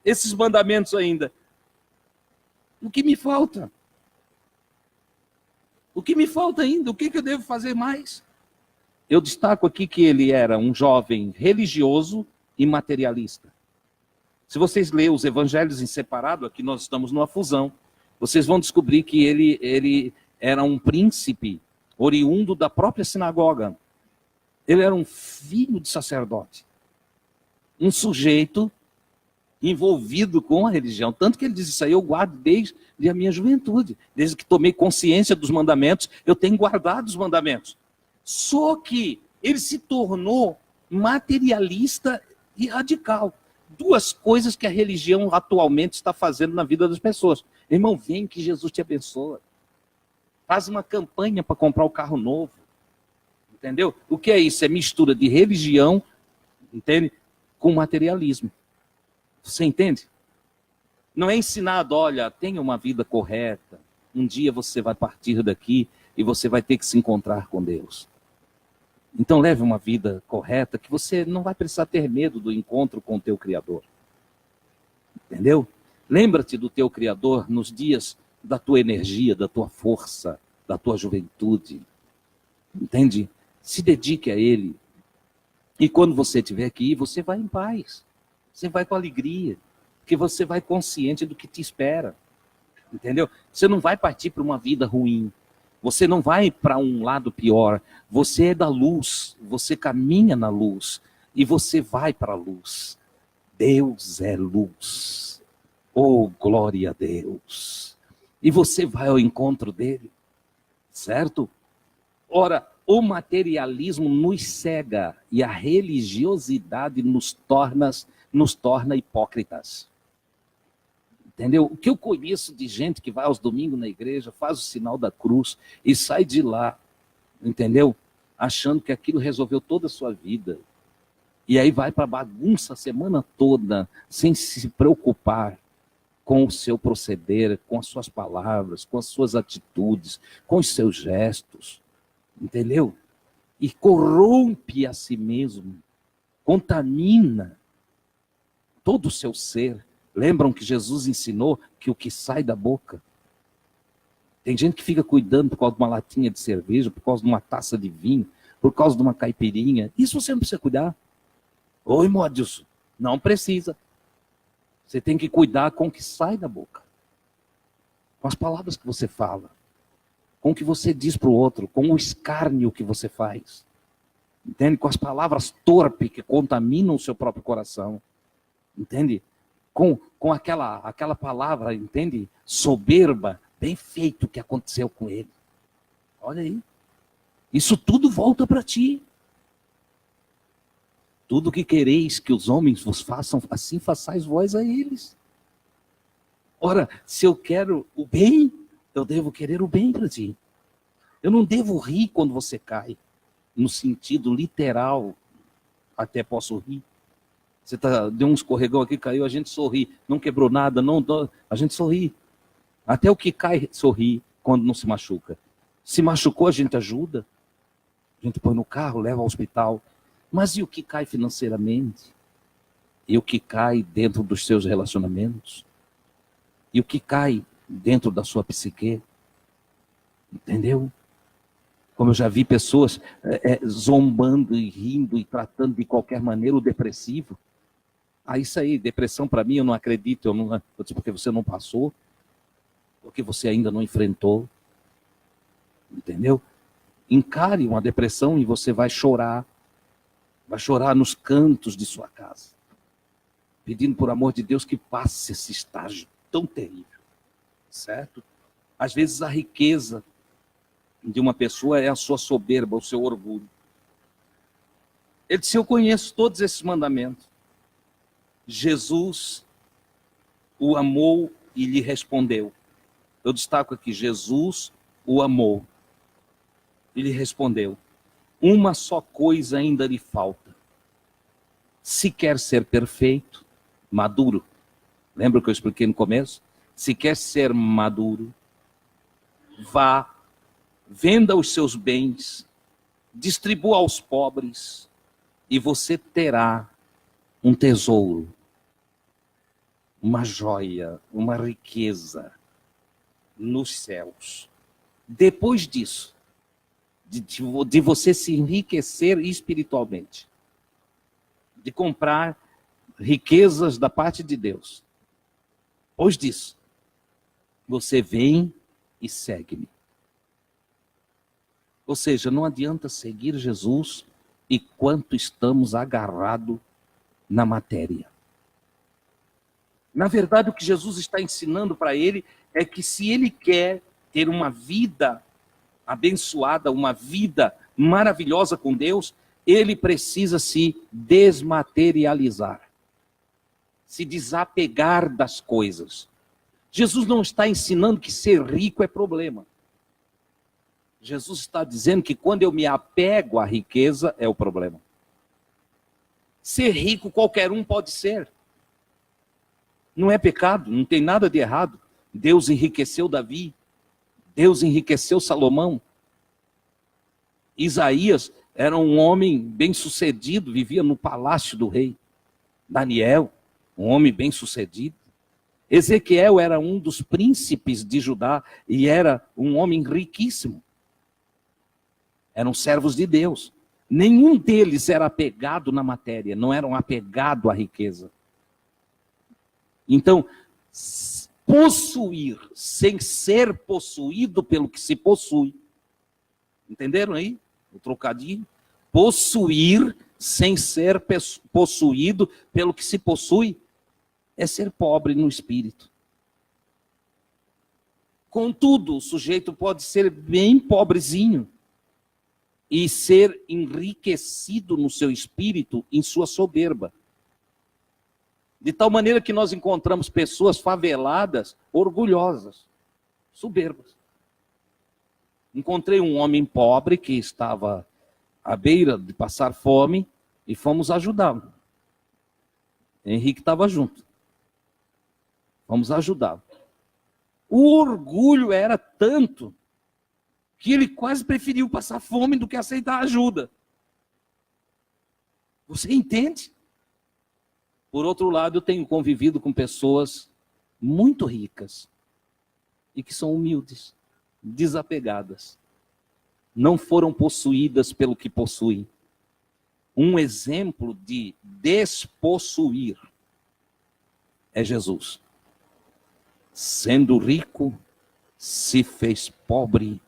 esses mandamentos ainda. O que me falta? O que me falta ainda? O que eu devo fazer mais? Eu destaco aqui que ele era um jovem religioso e materialista. Se vocês lerem os evangelhos em separado, aqui nós estamos numa fusão, vocês vão descobrir que ele era um príncipe oriundo da própria sinagoga. Ele era um filho de sacerdote. Um sujeito envolvido com a religião. Tanto que ele diz isso aí, eu guardo desde a minha juventude. Desde que tomei consciência dos mandamentos, eu tenho guardado os mandamentos. Só que ele se tornou materialista e radical. Duas coisas que a religião atualmente está fazendo na vida das pessoas. Irmão, vem que Jesus te abençoa. Faz uma campanha para comprar o carro novo. Entendeu? O que é isso? É mistura de religião, entende? Com materialismo. Você entende? Não é ensinado, olha, tenha uma vida correta. Um dia você vai partir daqui e você vai ter que se encontrar com Deus. Então leve uma vida correta que você não vai precisar ter medo do encontro com o teu Criador. Entendeu? Lembra-te do teu Criador nos dias da tua energia, da tua força, da tua juventude. Entende? Se dedique a Ele. E quando você tiver que ir, você vai em paz. Você vai com alegria. Porque você vai consciente do que te espera. Entendeu? Você não vai partir para uma vida ruim. Você não vai para um lado pior. Você é da luz. Você caminha na luz. E você vai para a luz. Deus é luz. Oh, glória a Deus. E você vai ao encontro dele. Certo? Ora, o materialismo nos cega. E a religiosidade nos torna hipócritas. Entendeu? O que eu conheço de gente que vai aos domingos na igreja, faz o sinal da cruz e sai de lá, entendeu? Achando que aquilo resolveu toda a sua vida. E aí vai para bagunça a semana toda, sem se preocupar com o seu proceder, com as suas palavras, com as suas atitudes, com os seus gestos. Entendeu? E corrompe a si mesmo, contamina todo o seu ser. Lembram que Jesus ensinou que o que sai da boca? Tem gente que fica cuidando por causa de uma latinha de cerveja, por causa de uma taça de vinho, por causa de uma caipirinha. Isso você não precisa cuidar. Oi, Modilson, não precisa. Você tem que cuidar com o que sai da boca. Com as palavras que você fala. Com o que você diz para o outro. Com o escárnio que você faz. Entende? Com as palavras torpes que contaminam o seu próprio coração. Entende? Com aquela palavra, entende? Soberba, bem feito o que aconteceu com ele. Olha aí. Isso tudo volta para ti. Tudo que quereis que os homens vos façam, assim façais vós a eles. Ora, se eu quero o bem, eu devo querer o bem para ti. Eu não devo rir quando você cai. No sentido literal, até posso rir. Você deu um escorregão aqui, caiu, a gente sorri. Não quebrou nada, a gente sorri. Até o que cai sorri quando não se machuca. Se machucou, a gente ajuda. A gente põe no carro, leva ao hospital. Mas e o que cai financeiramente? E o que cai dentro dos seus relacionamentos? E o que cai dentro da sua psique? Entendeu? Como eu já vi pessoas zombando e rindo e tratando de qualquer maneira o depressivo. Isso aí, depressão para mim, eu não acredito, eu disse, porque você não passou, porque você ainda não enfrentou. Entendeu? Encare uma depressão e você vai chorar nos cantos de sua casa, pedindo por amor de Deus que passe esse estágio tão terrível, certo? Às vezes a riqueza de uma pessoa é a sua soberba, o seu orgulho. Ele disse, eu conheço todos esses mandamentos. Jesus o amou e lhe respondeu. Eu destaco aqui, Jesus o amou e lhe respondeu. Uma só coisa ainda lhe falta. Se quer ser perfeito, maduro. Lembra o que eu expliquei no começo? Se quer ser maduro, vá, venda os seus bens, distribua aos pobres e você terá um tesouro, uma joia, uma riqueza nos céus. Depois disso, de você se enriquecer espiritualmente, de comprar riquezas da parte de Deus, depois disso, você vem e segue-me. Ou seja, não adianta seguir Jesus enquanto estamos agarrados na matéria. Na verdade, o que Jesus está ensinando para ele é que se ele quer ter uma vida abençoada, uma vida maravilhosa com Deus, ele precisa se desmaterializar, se desapegar das coisas. Jesus não está ensinando que ser rico é problema. Jesus está dizendo que quando eu me apego à riqueza é o problema. Ser rico qualquer um pode ser. Não é pecado, não tem nada de errado. Deus enriqueceu Davi. Deus enriqueceu Salomão. Isaías era um homem bem-sucedido, vivia no palácio do rei. Daniel, um homem bem-sucedido. Ezequiel era um dos príncipes de Judá e era um homem riquíssimo. Eram servos de Deus. Nenhum deles era apegado na matéria, não eram apegados à riqueza. Então, possuir sem ser possuído pelo que se possui. Entenderam aí o trocadilho? Possuir sem ser possuído pelo que se possui é ser pobre no espírito. Contudo, o sujeito pode ser bem pobrezinho e ser enriquecido no seu espírito em sua soberba. De tal maneira que nós encontramos pessoas faveladas, orgulhosas, soberbas. Encontrei um homem pobre que estava à beira de passar fome e fomos ajudá-lo. Henrique estava junto. Vamos ajudá-lo. O orgulho era tanto que ele quase preferiu passar fome do que aceitar ajuda. Você entende? Por outro lado, eu tenho convivido com pessoas muito ricas e que são humildes, desapegadas. Não foram possuídas pelo que possuem. Um exemplo de despossuir é Jesus. Sendo rico, se fez pobre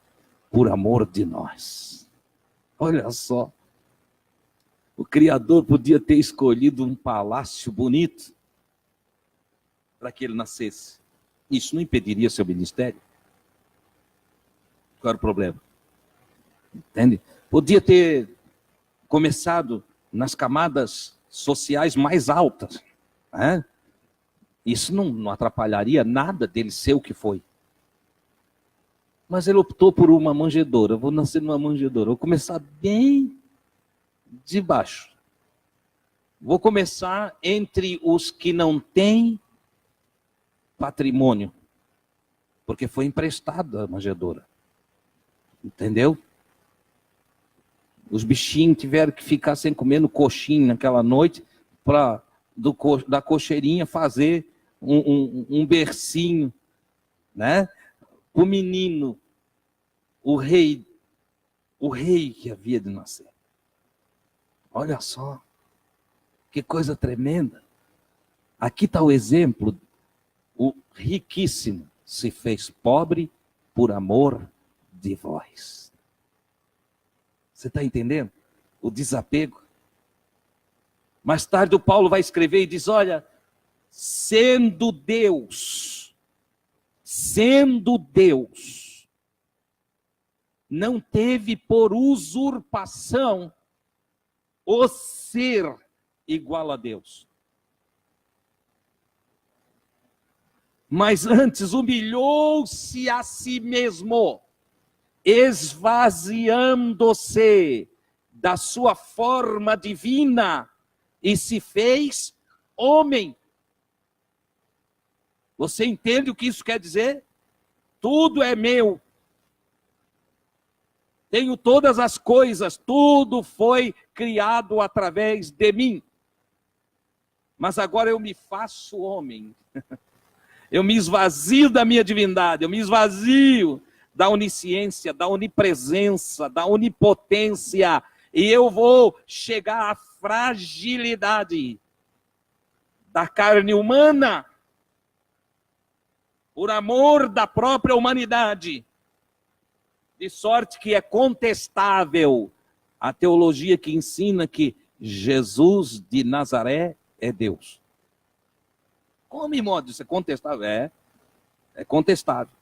por amor de nós. Olha só. O Criador podia ter escolhido um palácio bonito para que ele nascesse. Isso não impediria seu ministério. Qual era o problema? Entende? Podia ter começado nas camadas sociais mais altas. Né? Isso não atrapalharia nada dele ser o que foi. Mas ele optou por uma manjedoura. Eu vou nascer numa manjedoura. Vou começar bem de baixo. Vou começar entre os que não têm patrimônio. Porque foi emprestada a manjedoura. Entendeu? Os bichinhos tiveram que ficar sem comer no coxinho naquela noite para da cocheirinha fazer um bercinho, né? O menino, o rei o rei que havia de nascer. Olha só, que coisa tremenda. Aqui está o exemplo. O riquíssimo se fez pobre por amor de vós. Você está entendendo? O desapego. Mais tarde o Paulo vai escrever e diz, olha, sendo Deus, não teve por usurpação o ser igual a Deus. Mas antes humilhou-se a si mesmo, esvaziando-se da sua forma divina e se fez homem. Você entende o que isso quer dizer? Tudo é meu. Tenho todas as coisas, tudo foi criado através de mim. Mas agora eu me faço homem. Eu me esvazio da minha divindade, eu me esvazio da onisciência, da onipresença, da onipotência, e eu vou chegar à fragilidade da carne humana, por amor da própria humanidade, de sorte que é contestável a teologia que ensina que Jesus de Nazaré é Deus. Como, modo, isso é contestável? É contestável.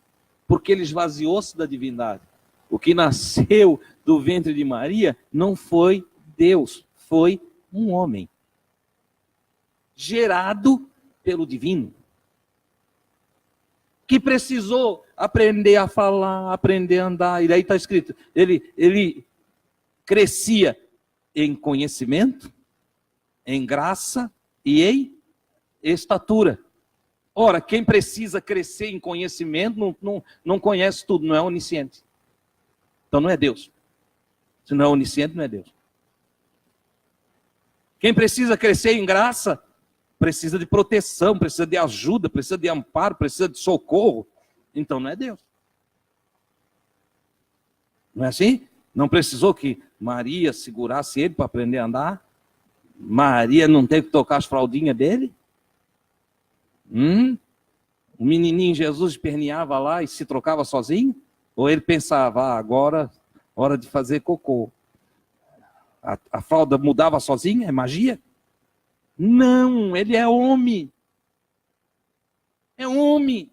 Porque ele esvaziou-se da divindade. O que nasceu do ventre de Maria não foi Deus, foi um homem. Gerado pelo divino. Que precisou aprender a falar, aprender a andar. E daí está escrito, ele crescia em conhecimento, em graça e em estatura. Ora, quem precisa crescer em conhecimento não conhece tudo, não é onisciente. Então não é Deus. Se não é onisciente, não é Deus. Quem precisa crescer em graça, precisa de proteção, precisa de ajuda, precisa de amparo, precisa de socorro. Então não é Deus. Não é assim? Não precisou que Maria segurasse ele para aprender a andar? Maria não teve que tocar as fraldinhas dele? O menininho Jesus esperneava lá e se trocava sozinho? Ou ele pensava, agora, hora de fazer cocô. A fralda mudava sozinha? É magia? Não, ele é homem. É homem.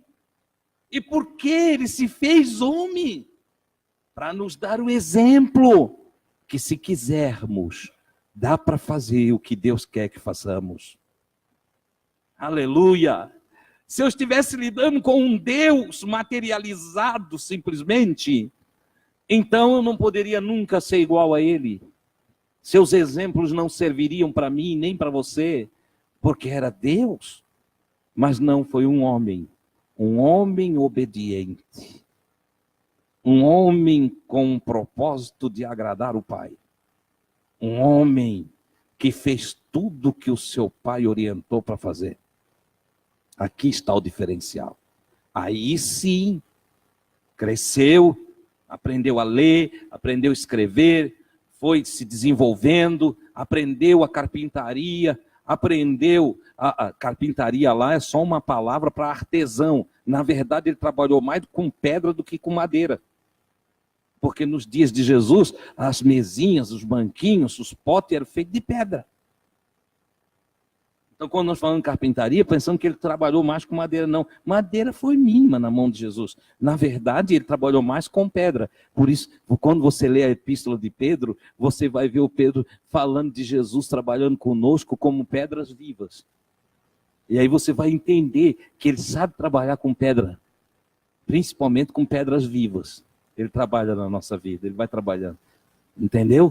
E por que ele se fez homem? Para nos dar o exemplo que, se quisermos, dá para fazer o que Deus quer que façamos. Aleluia! Se eu estivesse lidando com um Deus materializado simplesmente, então eu não poderia nunca ser igual a Ele. Seus exemplos não serviriam para mim nem para você, porque era Deus, mas não, foi um homem obediente, um homem com o propósito de agradar o Pai, um homem que fez tudo o que o seu pai orientou para fazer. Aqui está o diferencial. Aí sim, cresceu, aprendeu a ler, aprendeu a escrever, foi se desenvolvendo, aprendeu a carpintaria, a carpintaria lá é só uma palavra para artesão. Na verdade, ele trabalhou mais com pedra do que com madeira. Porque nos dias de Jesus, as mesinhas, os banquinhos, os potes eram feitos de pedra. Então, quando nós falamos em carpintaria, pensamos que ele trabalhou mais com madeira. Não, madeira foi mínima na mão de Jesus. Na verdade, ele trabalhou mais com pedra. Por isso, quando você lê a epístola de Pedro, você vai ver o Pedro falando de Jesus trabalhando conosco como pedras vivas. E aí você vai entender que ele sabe trabalhar com pedra, principalmente com pedras vivas. Ele trabalha na nossa vida, ele vai trabalhando. Entendeu?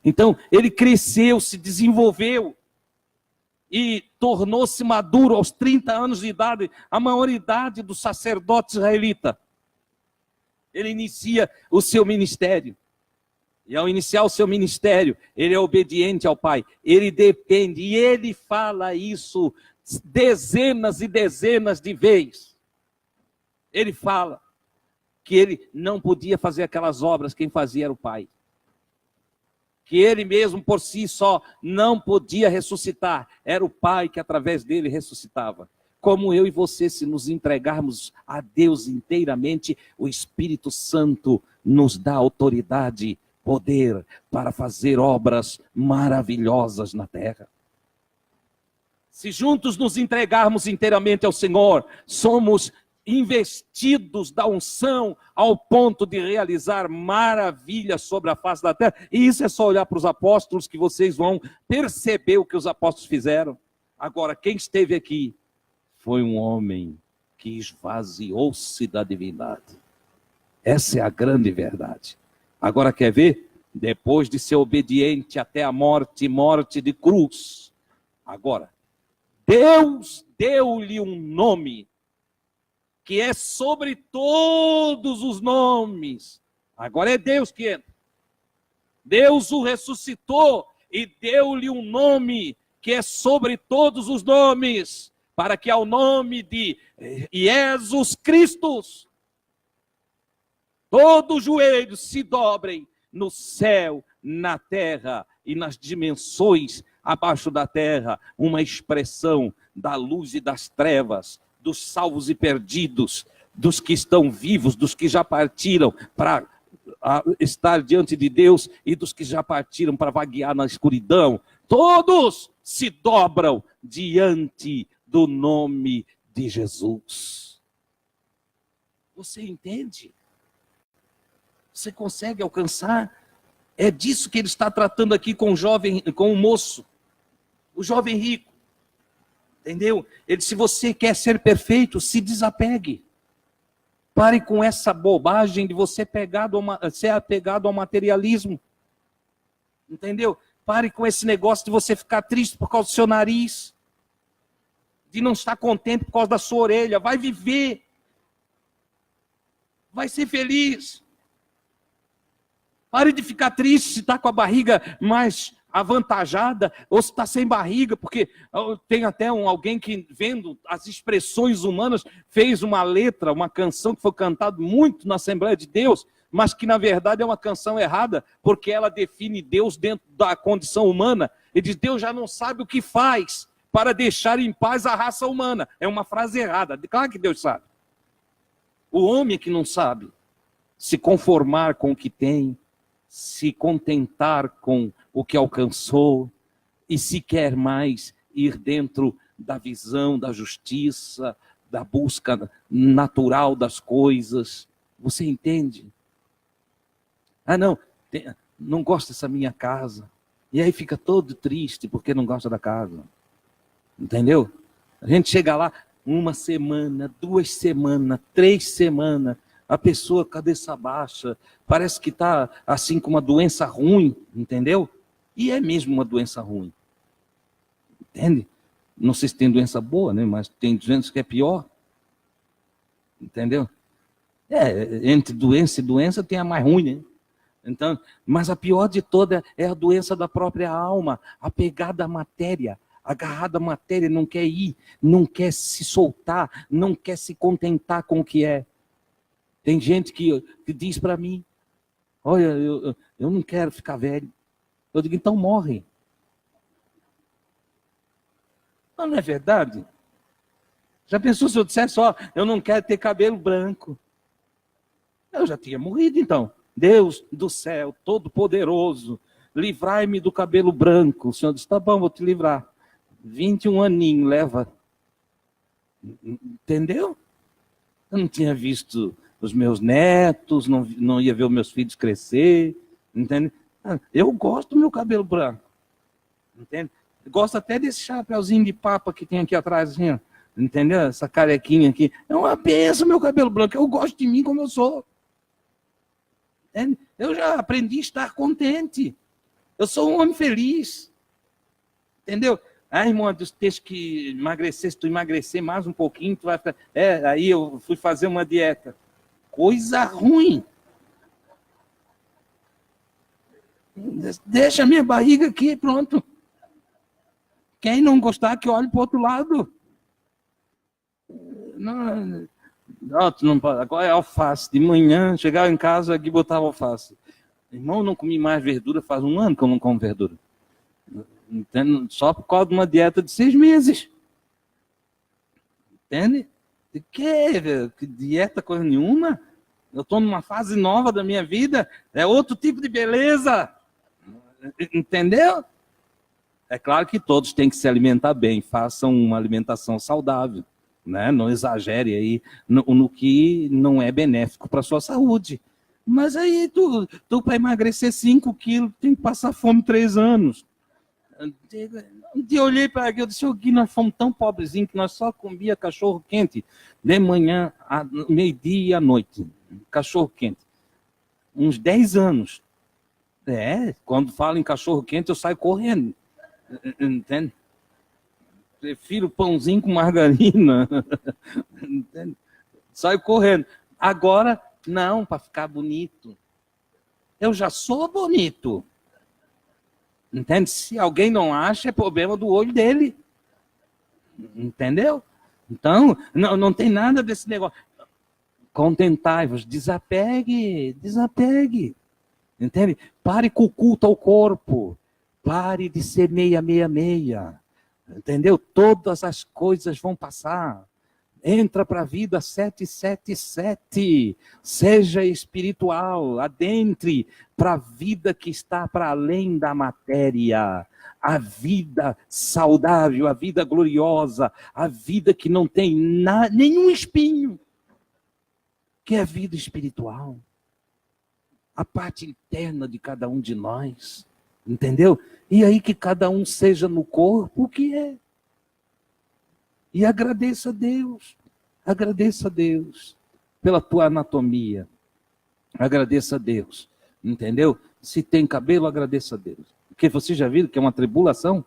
Então, ele cresceu, se desenvolveu e tornou-se maduro aos 30 anos de idade, a maioridade do sacerdote israelita. Ele inicia o seu ministério. E ao iniciar o seu ministério, ele é obediente ao Pai. Ele depende, e ele fala isso dezenas e dezenas de vezes. Ele fala que ele não podia fazer aquelas obras, quem fazia era o Pai. que ele mesmo por si só não podia ressuscitar. Era o Pai que através dele ressuscitava. Como eu e você, se nos entregarmos a Deus inteiramente, o Espírito Santo nos dá autoridade, poder para fazer obras maravilhosas na terra. Se juntos nos entregarmos inteiramente ao Senhor, somos investidos da unção ao ponto de realizar maravilhas sobre a face da terra. E isso é só olhar para os apóstolos que vocês vão perceber o que os apóstolos fizeram. Agora, quem esteve aqui foi um homem que esvaziou-se da divindade. Essa é a grande verdade. Agora, quer ver? Depois de ser obediente até a morte, morte de cruz. Agora, Deus deu-lhe um nome que é sobre todos os nomes. Agora é Deus que entra. Deus o ressuscitou e deu-lhe um nome que é sobre todos os nomes, para que ao nome de Jesus Cristo, todos os joelhos se dobrem no céu, na terra e nas dimensões abaixo da terra, uma expressão da luz e das trevas, dos salvos e perdidos, dos que estão vivos, dos que já partiram para estar diante de Deus e dos que já partiram para vaguear na escuridão. Todos se dobram diante do nome de Jesus. Você entende? Você consegue alcançar? É disso que ele está tratando aqui com o jovem, com o moço, o jovem rico. Entendeu? Ele disse: se você quer ser perfeito, se desapegue. Pare com essa bobagem de você ser apegado ao materialismo. Entendeu? Pare com esse negócio de você ficar triste por causa do seu nariz, de não estar contente por causa da sua orelha. Vai viver. Vai ser feliz. Pare de ficar triste se está com a barriga mais avantajada ou se está sem barriga, porque tem até alguém que, vendo as expressões humanas, fez uma letra, uma canção que foi cantada muito na Assembleia de Deus, mas que na verdade é uma canção errada, porque ela define Deus dentro da condição humana. Ele diz: Deus já não sabe o que faz para deixar em paz a raça humana. É uma frase errada. Claro que Deus sabe. O homem é que não sabe se conformar com o que tem, se contentar com o que alcançou, e se quer mais ir dentro da visão da justiça, da busca natural das coisas. Você entende? Ah, não gosto dessa minha casa. E aí fica todo triste porque não gosta da casa. Entendeu? A gente chega lá, 1 semana, 2 semanas, 3 semanas, a pessoa cabeça baixa, parece que está assim com uma doença ruim, entendeu? E é mesmo uma doença ruim. Entende? Não sei se tem doença boa, né? Mas tem doença que é pior. Entendeu? Entre doença e doença tem a mais ruim, né? Então, mas a pior de toda é a doença da própria alma, apegada à matéria, agarrada à matéria, não quer ir, não quer se soltar, não quer se contentar com o que é. Tem gente que diz para mim: olha, eu não quero ficar velho. Eu digo: então morre. Não é verdade? Já pensou se eu dissesse: ó, eu não quero ter cabelo branco? Eu já tinha morrido então. Deus do céu, todo-poderoso, livrai-me do cabelo branco. O Senhor disse: tá bom, vou te livrar. 21 aninhos leva. Entendeu? Eu não tinha visto os meus netos, não ia ver os meus filhos crescer, entende? Eu gosto do meu cabelo branco, entende? Gosto até desse chapeuzinho de papa que tem aqui atrás, assim, entendeu? Essa carequinha aqui. É uma benção meu cabelo branco, eu gosto de mim como eu sou. Entende? Eu já aprendi a estar contente. Eu sou um homem feliz. Entendeu? Ah, irmão, Deus, tens que emagrecer, se tu emagrecer mais um pouquinho, tu vai ficar... aí eu fui fazer uma dieta. Coisa ruim. Deixa a minha barriga aqui, pronto. Quem não gostar, que olhe para o outro lado. Não, tu não pode. Agora é alface. De manhã, chegava em casa, aqui botava alface. Irmão, não comi mais verdura, faz 1 ano que eu não como verdura. Entende? Só por causa de uma dieta de 6 meses. Entende? De quê, velho? Que dieta, coisa nenhuma? Eu estou numa fase nova da minha vida, é outro tipo de beleza. Entendeu? É claro que todos têm que se alimentar bem, façam uma alimentação saudável, né? Não exagere aí no que não é benéfico para a sua saúde. Mas aí tu para emagrecer 5 quilos, tem que passar fome 3 anos. Eu olhei para aqui, eu disse, o Gui, nós fomos tão pobrezinhos que nós só comia cachorro quente de manhã, meio-dia e à noite. Cachorro quente. Uns 10 anos. Quando falo em cachorro quente, eu saio correndo. Entende? Prefiro pãozinho com margarina. Entende? Saio correndo. Agora, não, para ficar bonito. Eu já sou bonito. Entende? Se alguém não acha, é problema do olho dele. Entendeu? Então, não tem nada desse negócio. Contentai-vos, desapegue. Entende? Pare com o culto ao corpo. Pare de ser meia. Entendeu? Todas as coisas vão passar. Entra para a vida 777. Seja espiritual. Adentre para a vida que está para além da matéria. A vida saudável, a vida gloriosa, a vida que não tem nenhum espinho. Que é a vida espiritual. A parte interna de cada um de nós. Entendeu? E aí que cada um seja no corpo o que é. E agradeça a Deus pela tua anatomia. Agradeça a Deus, entendeu? Se tem cabelo, agradeça a Deus. Porque você já viu que é uma tribulação?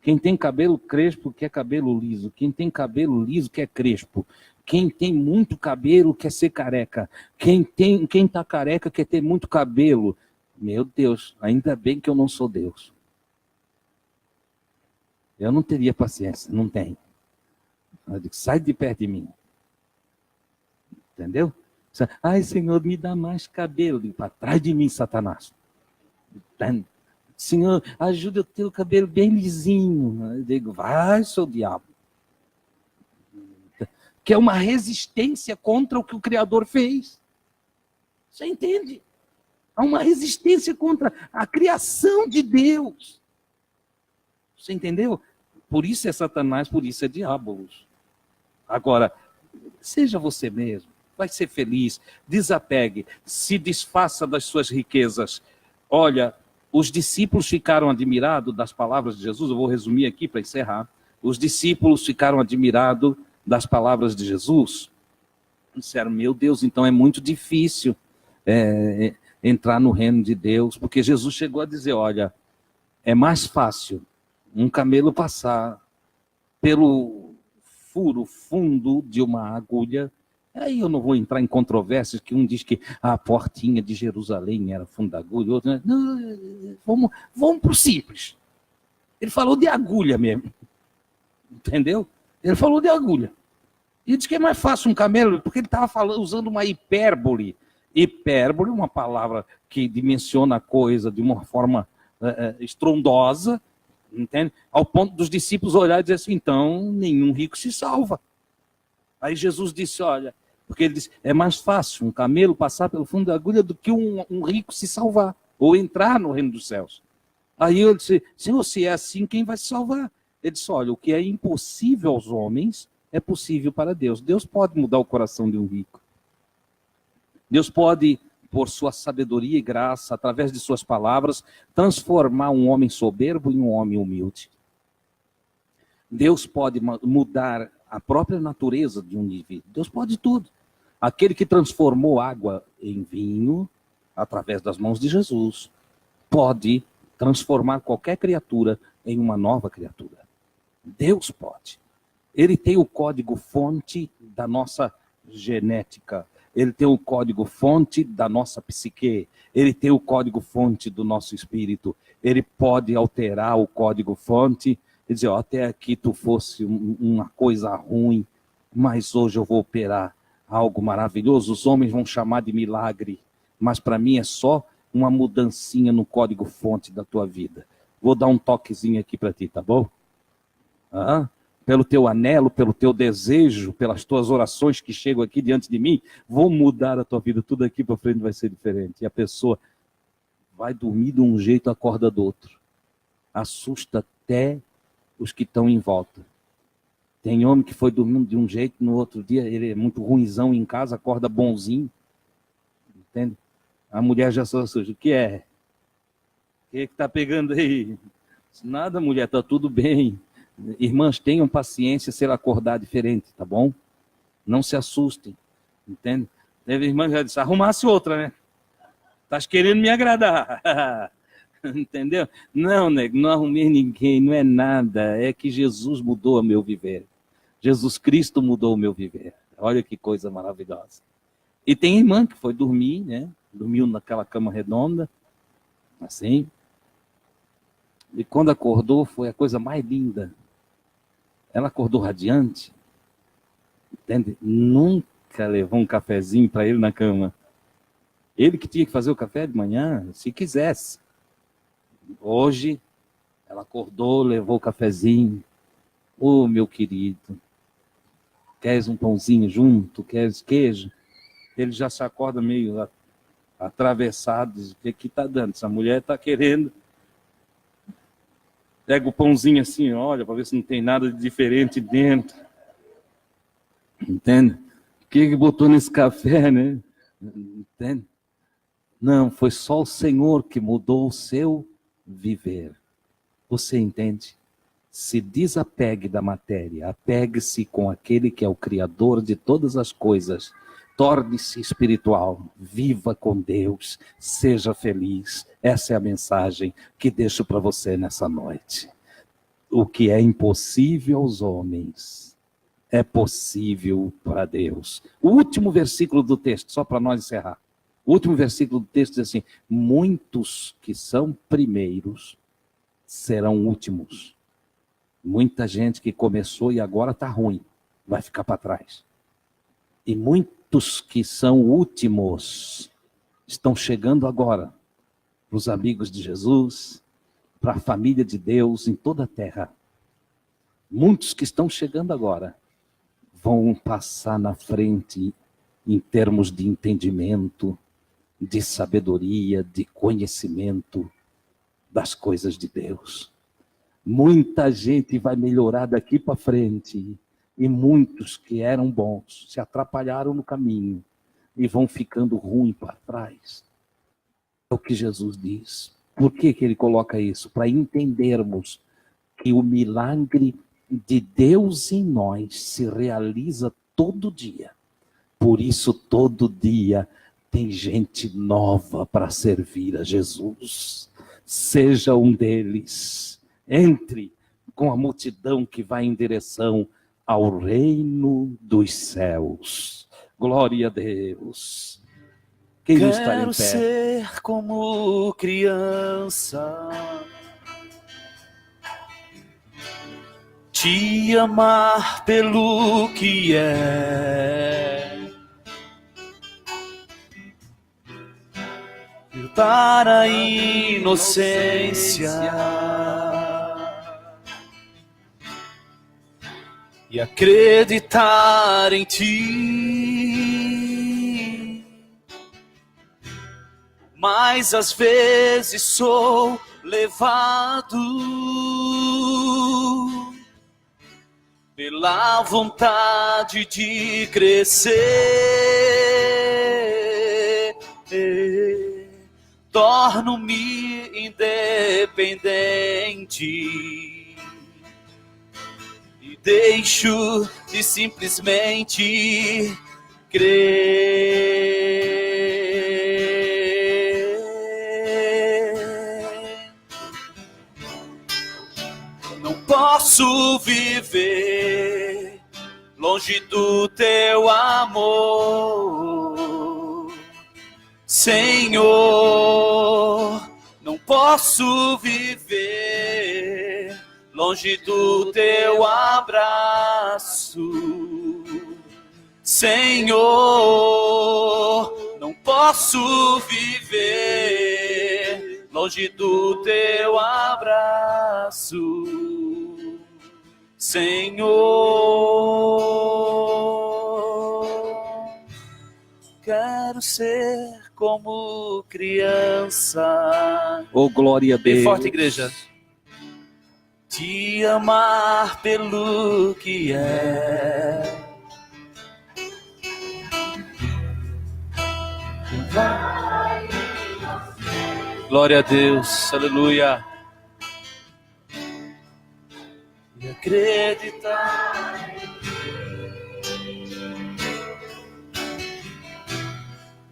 Quem tem cabelo crespo quer cabelo liso. Quem tem cabelo liso quer crespo. Quem tem muito cabelo quer ser careca. Quem está careca quer ter muito cabelo. Meu Deus, ainda bem que eu não sou Deus. Eu não teria paciência, não tenho. Eu digo, sai de perto de mim. Entendeu? Ai, Senhor, me dá mais cabelo. Eu digo, para trás de mim, Satanás. Entende? Senhor, ajuda eu ter o cabelo bem lisinho. Eu digo, vai, seu diabo. Que é uma resistência contra o que o Criador fez. Você entende? Há uma resistência contra a criação de Deus. Você entendeu? Por isso é Satanás, por isso é diabolos. Agora, seja você mesmo, vai ser feliz, desapegue, se desfaça das suas riquezas. Olha, os discípulos ficaram admirados das palavras de Jesus, eu vou resumir aqui para encerrar. Os discípulos ficaram admirados das palavras de Jesus. Disseram, meu Deus, então é muito difícil entrar no reino de Deus, porque Jesus chegou a dizer, olha, é mais fácil um camelo passar pelo furo fundo de uma agulha. Aí eu não vou entrar em controvérsias, que um diz que a portinha de Jerusalém era fundo da agulha, outro, não, vamos para o simples. Ele falou de agulha mesmo. Entendeu? Ele falou de agulha. E diz que é mais fácil um camelo, porque ele estava usando uma hipérbole. Hipérbole é uma palavra que dimensiona a coisa de uma forma estrondosa, entende? Ao ponto dos discípulos olharem e dizer assim, então nenhum rico se salva. Aí Jesus disse, olha, porque ele disse, é mais fácil um camelo passar pelo fundo da agulha do que um rico se salvar, ou entrar no reino dos céus. Aí eu disse, Senhor, se é assim, quem vai se salvar? Ele disse, olha, o que é impossível aos homens é possível para Deus. Deus pode mudar o coração de um rico. Deus pode, por sua sabedoria e graça, através de suas palavras, transformar um homem soberbo em um homem humilde. Deus pode mudar a própria natureza de um indivíduo. Deus pode tudo. Aquele que transformou água em vinho, através das mãos de Jesus, pode transformar qualquer criatura em uma nova criatura. Deus pode. Ele tem o código-fonte da nossa genética. Ele tem o código-fonte da nossa psique. Ele tem o código-fonte do nosso espírito. Ele pode alterar o código-fonte e dizer, até aqui tu fosse uma coisa ruim, mas hoje eu vou operar algo maravilhoso. Os homens vão chamar de milagre, mas para mim é só uma mudancinha no código-fonte da tua vida. Vou dar um toquezinho aqui para ti, tá bom? Pelo teu anelo, pelo teu desejo, pelas tuas orações que chegam aqui diante de mim, vou mudar a tua vida. Tudo aqui para frente vai ser diferente. E a pessoa vai dormir de um jeito, acorda do outro. Assusta até os que estão em volta. Tem homem que foi dormindo de um jeito, no outro dia ele é muito ruinzão em casa, acorda bonzinho. Entende? A mulher já se assusta. O que é? O que está pegando aí? Nada, mulher, está tudo bem. Irmãs, tenham paciência se ela acordar diferente, tá bom? Não se assustem, entende? Teve irmã que já disse, arrumasse outra, né? Estás querendo me agradar. Entendeu? Não, nego, não arrumei ninguém, não é nada. É que Jesus mudou o meu viver. Jesus Cristo mudou o meu viver. Olha que coisa maravilhosa. E tem irmã que foi dormir, né? Dormiu naquela cama redonda, assim. E quando acordou, foi a coisa mais linda. Ela acordou radiante, entende? Nunca levou um cafezinho para ele na cama. Ele que tinha que fazer o café de manhã, se quisesse. Hoje, ela acordou, levou o cafezinho. Ô, meu querido, queres um pãozinho junto? Queres queijo? Ele já se acorda meio atravessado, diz, o que está dando? Essa mulher está querendo. Pega o pãozinho assim, olha, para ver se não tem nada de diferente dentro. Entende? O que botou nesse café, né? Entende? Não, foi só o Senhor que mudou o seu viver. Você entende? Se desapegue da matéria, apegue-se com aquele que é o Criador de todas as coisas. Torne-se espiritual, viva com Deus, seja feliz. Essa é a mensagem que deixo para você nessa noite. O que é impossível aos homens é possível para Deus. O último versículo do texto, só para nós encerrar. O último versículo do texto diz assim, muitos que são primeiros serão últimos. Muita gente que começou e agora está ruim, vai ficar para trás. E muitos que são últimos estão chegando agora para os amigos de Jesus, para a família de Deus em toda a terra. Muitos que estão chegando agora vão passar na frente em termos de entendimento, de sabedoria, de conhecimento das coisas de Deus. Muita gente vai melhorar daqui para frente. E muitos que eram bons se atrapalharam no caminho e vão ficando ruins para trás. É o que Jesus diz. Por que ele coloca isso? Para entendermos que o milagre de Deus em nós se realiza todo dia. Por isso, todo dia tem gente nova para servir a Jesus. Seja um deles. Entre com a multidão que vai em direção ao reino dos céus. Glória a Deus. Quem não está em pé? Quero ser como criança, te amar pelo que é, herdar a inocência e acreditar em ti. Mas às vezes sou levado pela vontade de crescer. Torno-me independente. Deixo de simplesmente crer. Não posso viver longe do teu amor, Senhor. Não posso viver longe do teu abraço, Senhor. Não posso viver longe do teu abraço, Senhor. Quero ser como criança. Oh, glória a Deus. Bem forte, igreja. Te amar pelo que é. Glória a Deus, aleluia. E acreditar.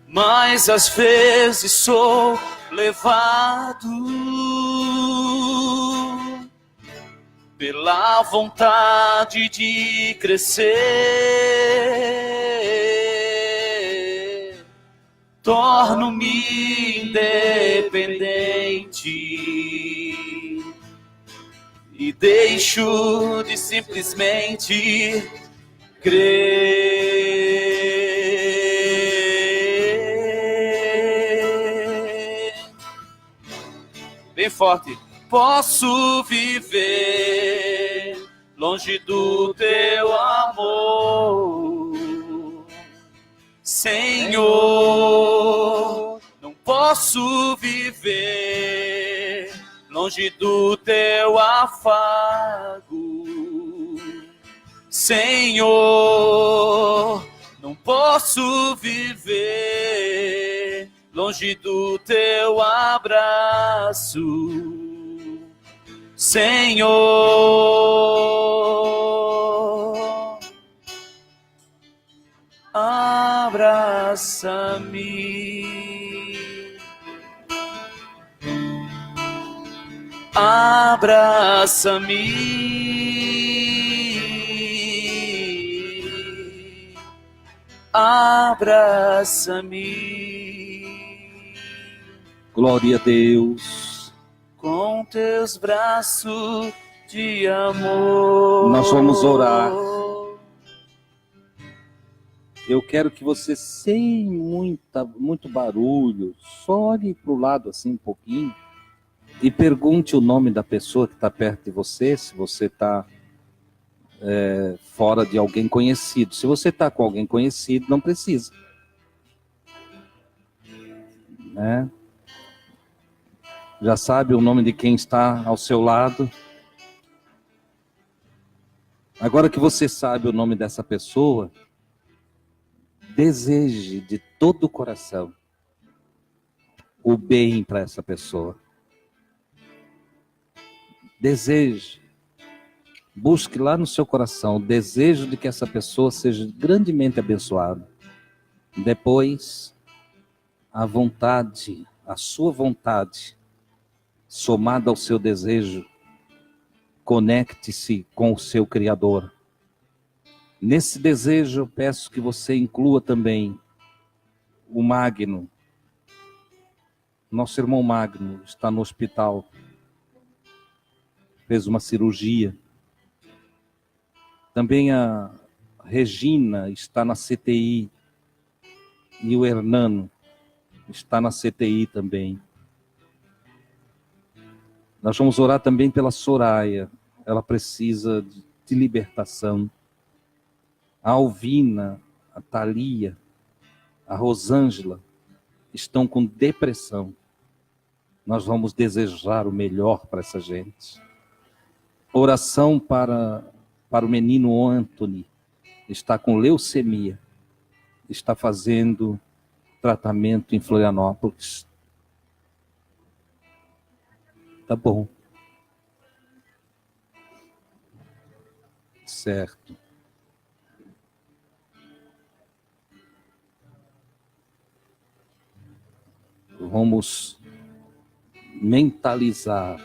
Mas às vezes sou levado pela vontade de crescer, torno-me independente e deixo de simplesmente crer. Bem forte. Posso viver longe do teu amor, Senhor. Não posso viver longe do teu afago, Senhor. Não posso viver longe do teu abraço, Senhor. Abraça-me, abraça-me, abraça-me. Glória a Deus. Com teus braços de amor. Nós vamos orar. Eu quero que você, sem muito barulho, só olhe para o lado assim um pouquinho e pergunte o nome da pessoa que está perto de você, se você está fora de alguém conhecido. Se você está com alguém conhecido, não precisa. Né? Já sabe o nome de quem está ao seu lado. Agora que você sabe o nome dessa pessoa, deseje de todo o coração o bem para essa pessoa. Deseje, busque lá no seu coração o desejo de que essa pessoa seja grandemente abençoada. Depois, a vontade, a sua vontade, somada ao seu desejo, conecte-se com o seu Criador. Nesse desejo, eu peço que você inclua também o Magno. Nosso irmão Magno está no hospital. Fez uma cirurgia. Também a Regina está na CTI. E o Hernano está na CTI também. Nós vamos orar também pela Soraya. Ela precisa de libertação. A Alvina, a Thalia, a Rosângela estão com depressão. Nós vamos desejar o melhor para essa gente. Oração para o menino Anthony. Está com leucemia. Está fazendo tratamento em Florianópolis. Tá bom. Certo. Vamos mentalizar,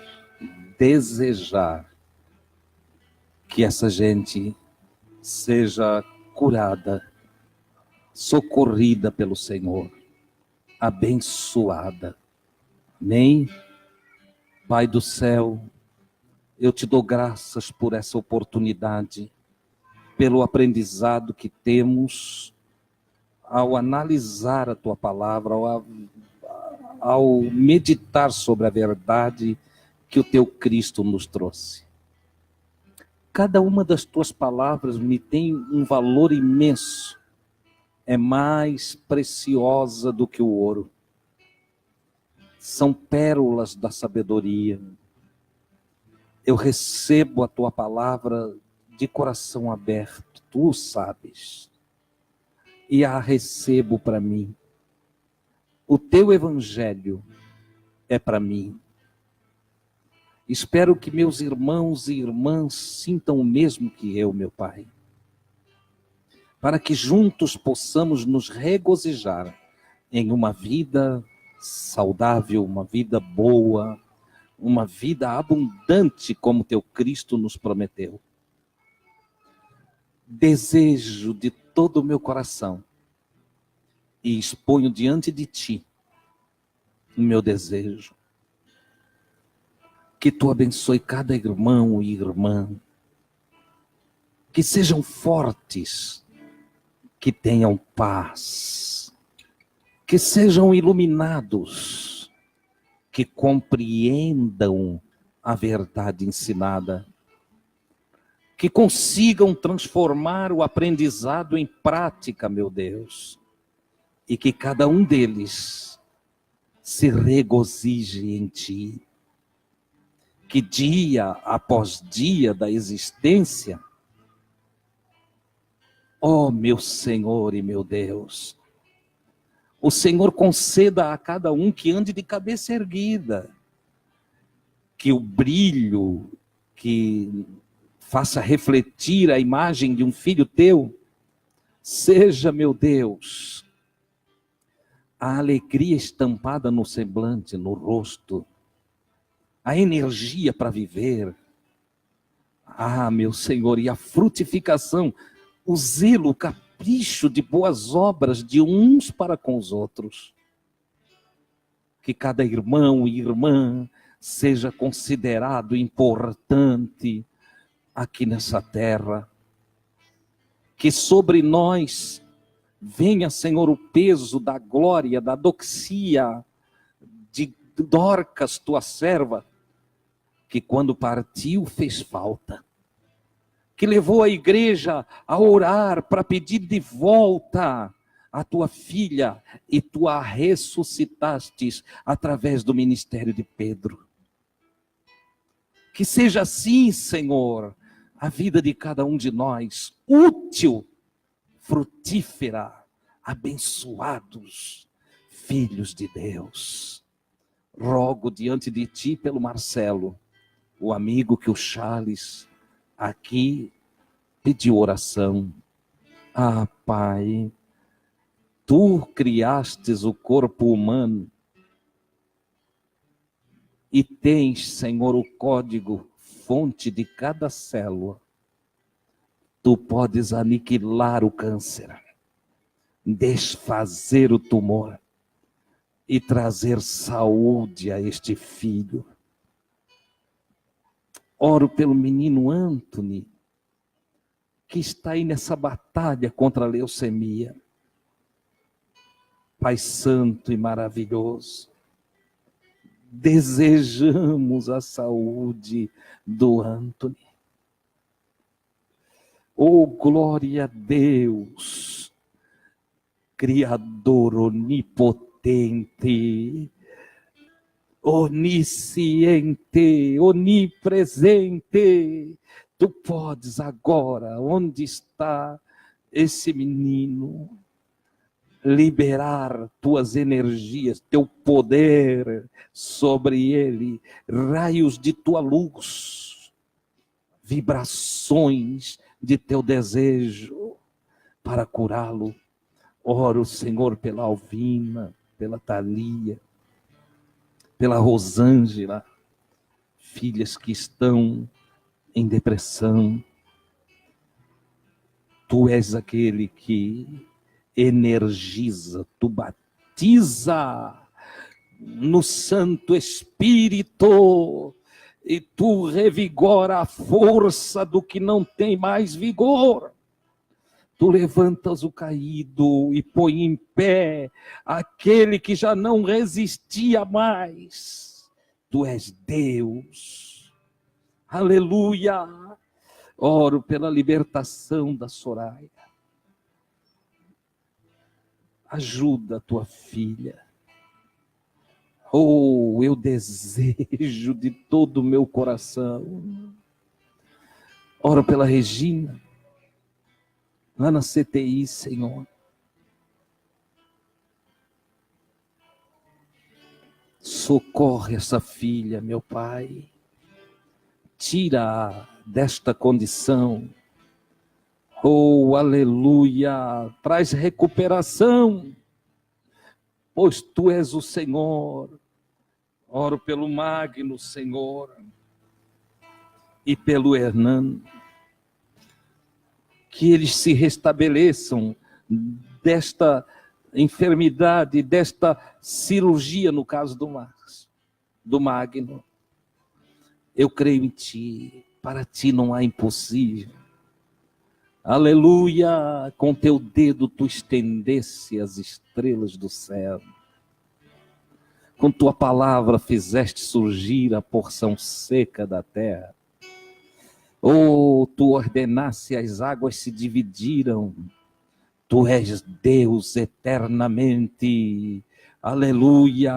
desejar que essa gente seja curada, socorrida pelo Senhor, abençoada. Amém? Pai do céu, eu te dou graças por essa oportunidade, pelo aprendizado que temos ao analisar a tua palavra, ao ao meditar sobre a verdade que o teu Cristo nos trouxe. Cada uma das tuas palavras me tem um valor imenso. É mais preciosa do que o ouro. São pérolas da sabedoria. Eu recebo a tua palavra de coração aberto, tu sabes. E a recebo para mim. O teu evangelho é para mim. Espero que meus irmãos e irmãs sintam o mesmo que eu, meu Pai. Para que juntos possamos nos regozijar em uma vida saudável, uma vida boa, uma vida abundante como teu Cristo nos prometeu. Desejo de todo o meu coração e exponho diante de ti o meu desejo. Que tu abençoe cada irmão e irmã. Que sejam fortes, que tenham paz, que sejam iluminados, que compreendam a verdade ensinada, que consigam transformar o aprendizado em prática, meu Deus, e que cada um deles se regozije em ti. Que dia após dia da existência, ó meu Senhor e meu Deus, o Senhor conceda a cada um que ande de cabeça erguida, que o brilho que faça refletir a imagem de um filho teu, seja, meu Deus, a alegria estampada no semblante, no rosto, a energia para viver. Ah, meu Senhor, e a frutificação, o zelo, o capricho de boas obras de uns para com os outros. Que cada irmão e irmã seja considerado importante aqui nessa terra. Que sobre nós venha, Senhor, o peso da glória, da doxia de Dorcas, tua serva, que quando partiu fez falta, que levou a igreja a orar para pedir de volta a tua filha, e tu a ressuscitastes através do ministério de Pedro. Que seja assim, Senhor, a vida de cada um de nós, útil, frutífera, abençoados, filhos de Deus. Rogo diante de ti pelo Marcelo, o amigo que o Charles aqui pediu oração. Ah, Pai, tu criastes o corpo humano e tens, Senhor, o código, fonte de cada célula. Tu podes aniquilar o câncer, desfazer o tumor e trazer saúde a este filho. Oro pelo menino Anthony, que está aí nessa batalha contra a leucemia. Pai santo e maravilhoso, desejamos a saúde do Anthony. Oh, glória a Deus, Criador onipotente, onisciente, onipresente. Tu podes agora, onde está esse menino, liberar tuas energias, teu poder sobre ele, raios de tua luz, vibrações de teu desejo para curá-lo. Oro, Senhor, pela Alvina, pela Thalia, pela Rosângela, filhas que estão em depressão. Tu és aquele que energiza, tu batiza no Santo Espírito e tu revigora a força do que não tem mais vigor. Tu levantas o caído e põe em pé aquele que já não resistia mais. Tu és Deus. Aleluia. Oro pela libertação da Soraya. Ajuda a tua filha. Oh, eu desejo de todo o meu coração. Oro pela Regina, lá na CTI, Senhor. Socorre essa filha, meu Pai. Tira-a desta condição. Oh, aleluia. Traz recuperação, pois Tu és o Senhor. Oro pelo Magno, Senhor, e pelo Hernando. Que eles se restabeleçam desta enfermidade, desta cirurgia, no caso do Magno. Eu creio em Ti, para Ti não há impossível. Aleluia, com Teu dedo Tu estendesse as estrelas do céu. Com Tua palavra fizeste surgir a porção seca da terra. Oh, Tu ordenasse, as águas se dividiram. Tu és Deus eternamente. Aleluia,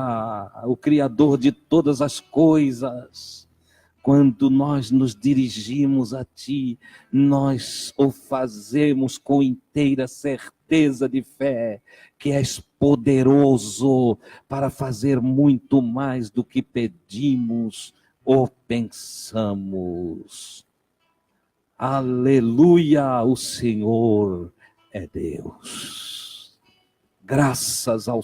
o Criador de todas as coisas. Quando nós nos dirigimos a Ti, nós o fazemos com inteira certeza de fé, que és poderoso para fazer muito mais do que pedimos ou pensamos. Aleluia, o Senhor é Deus. Graças ao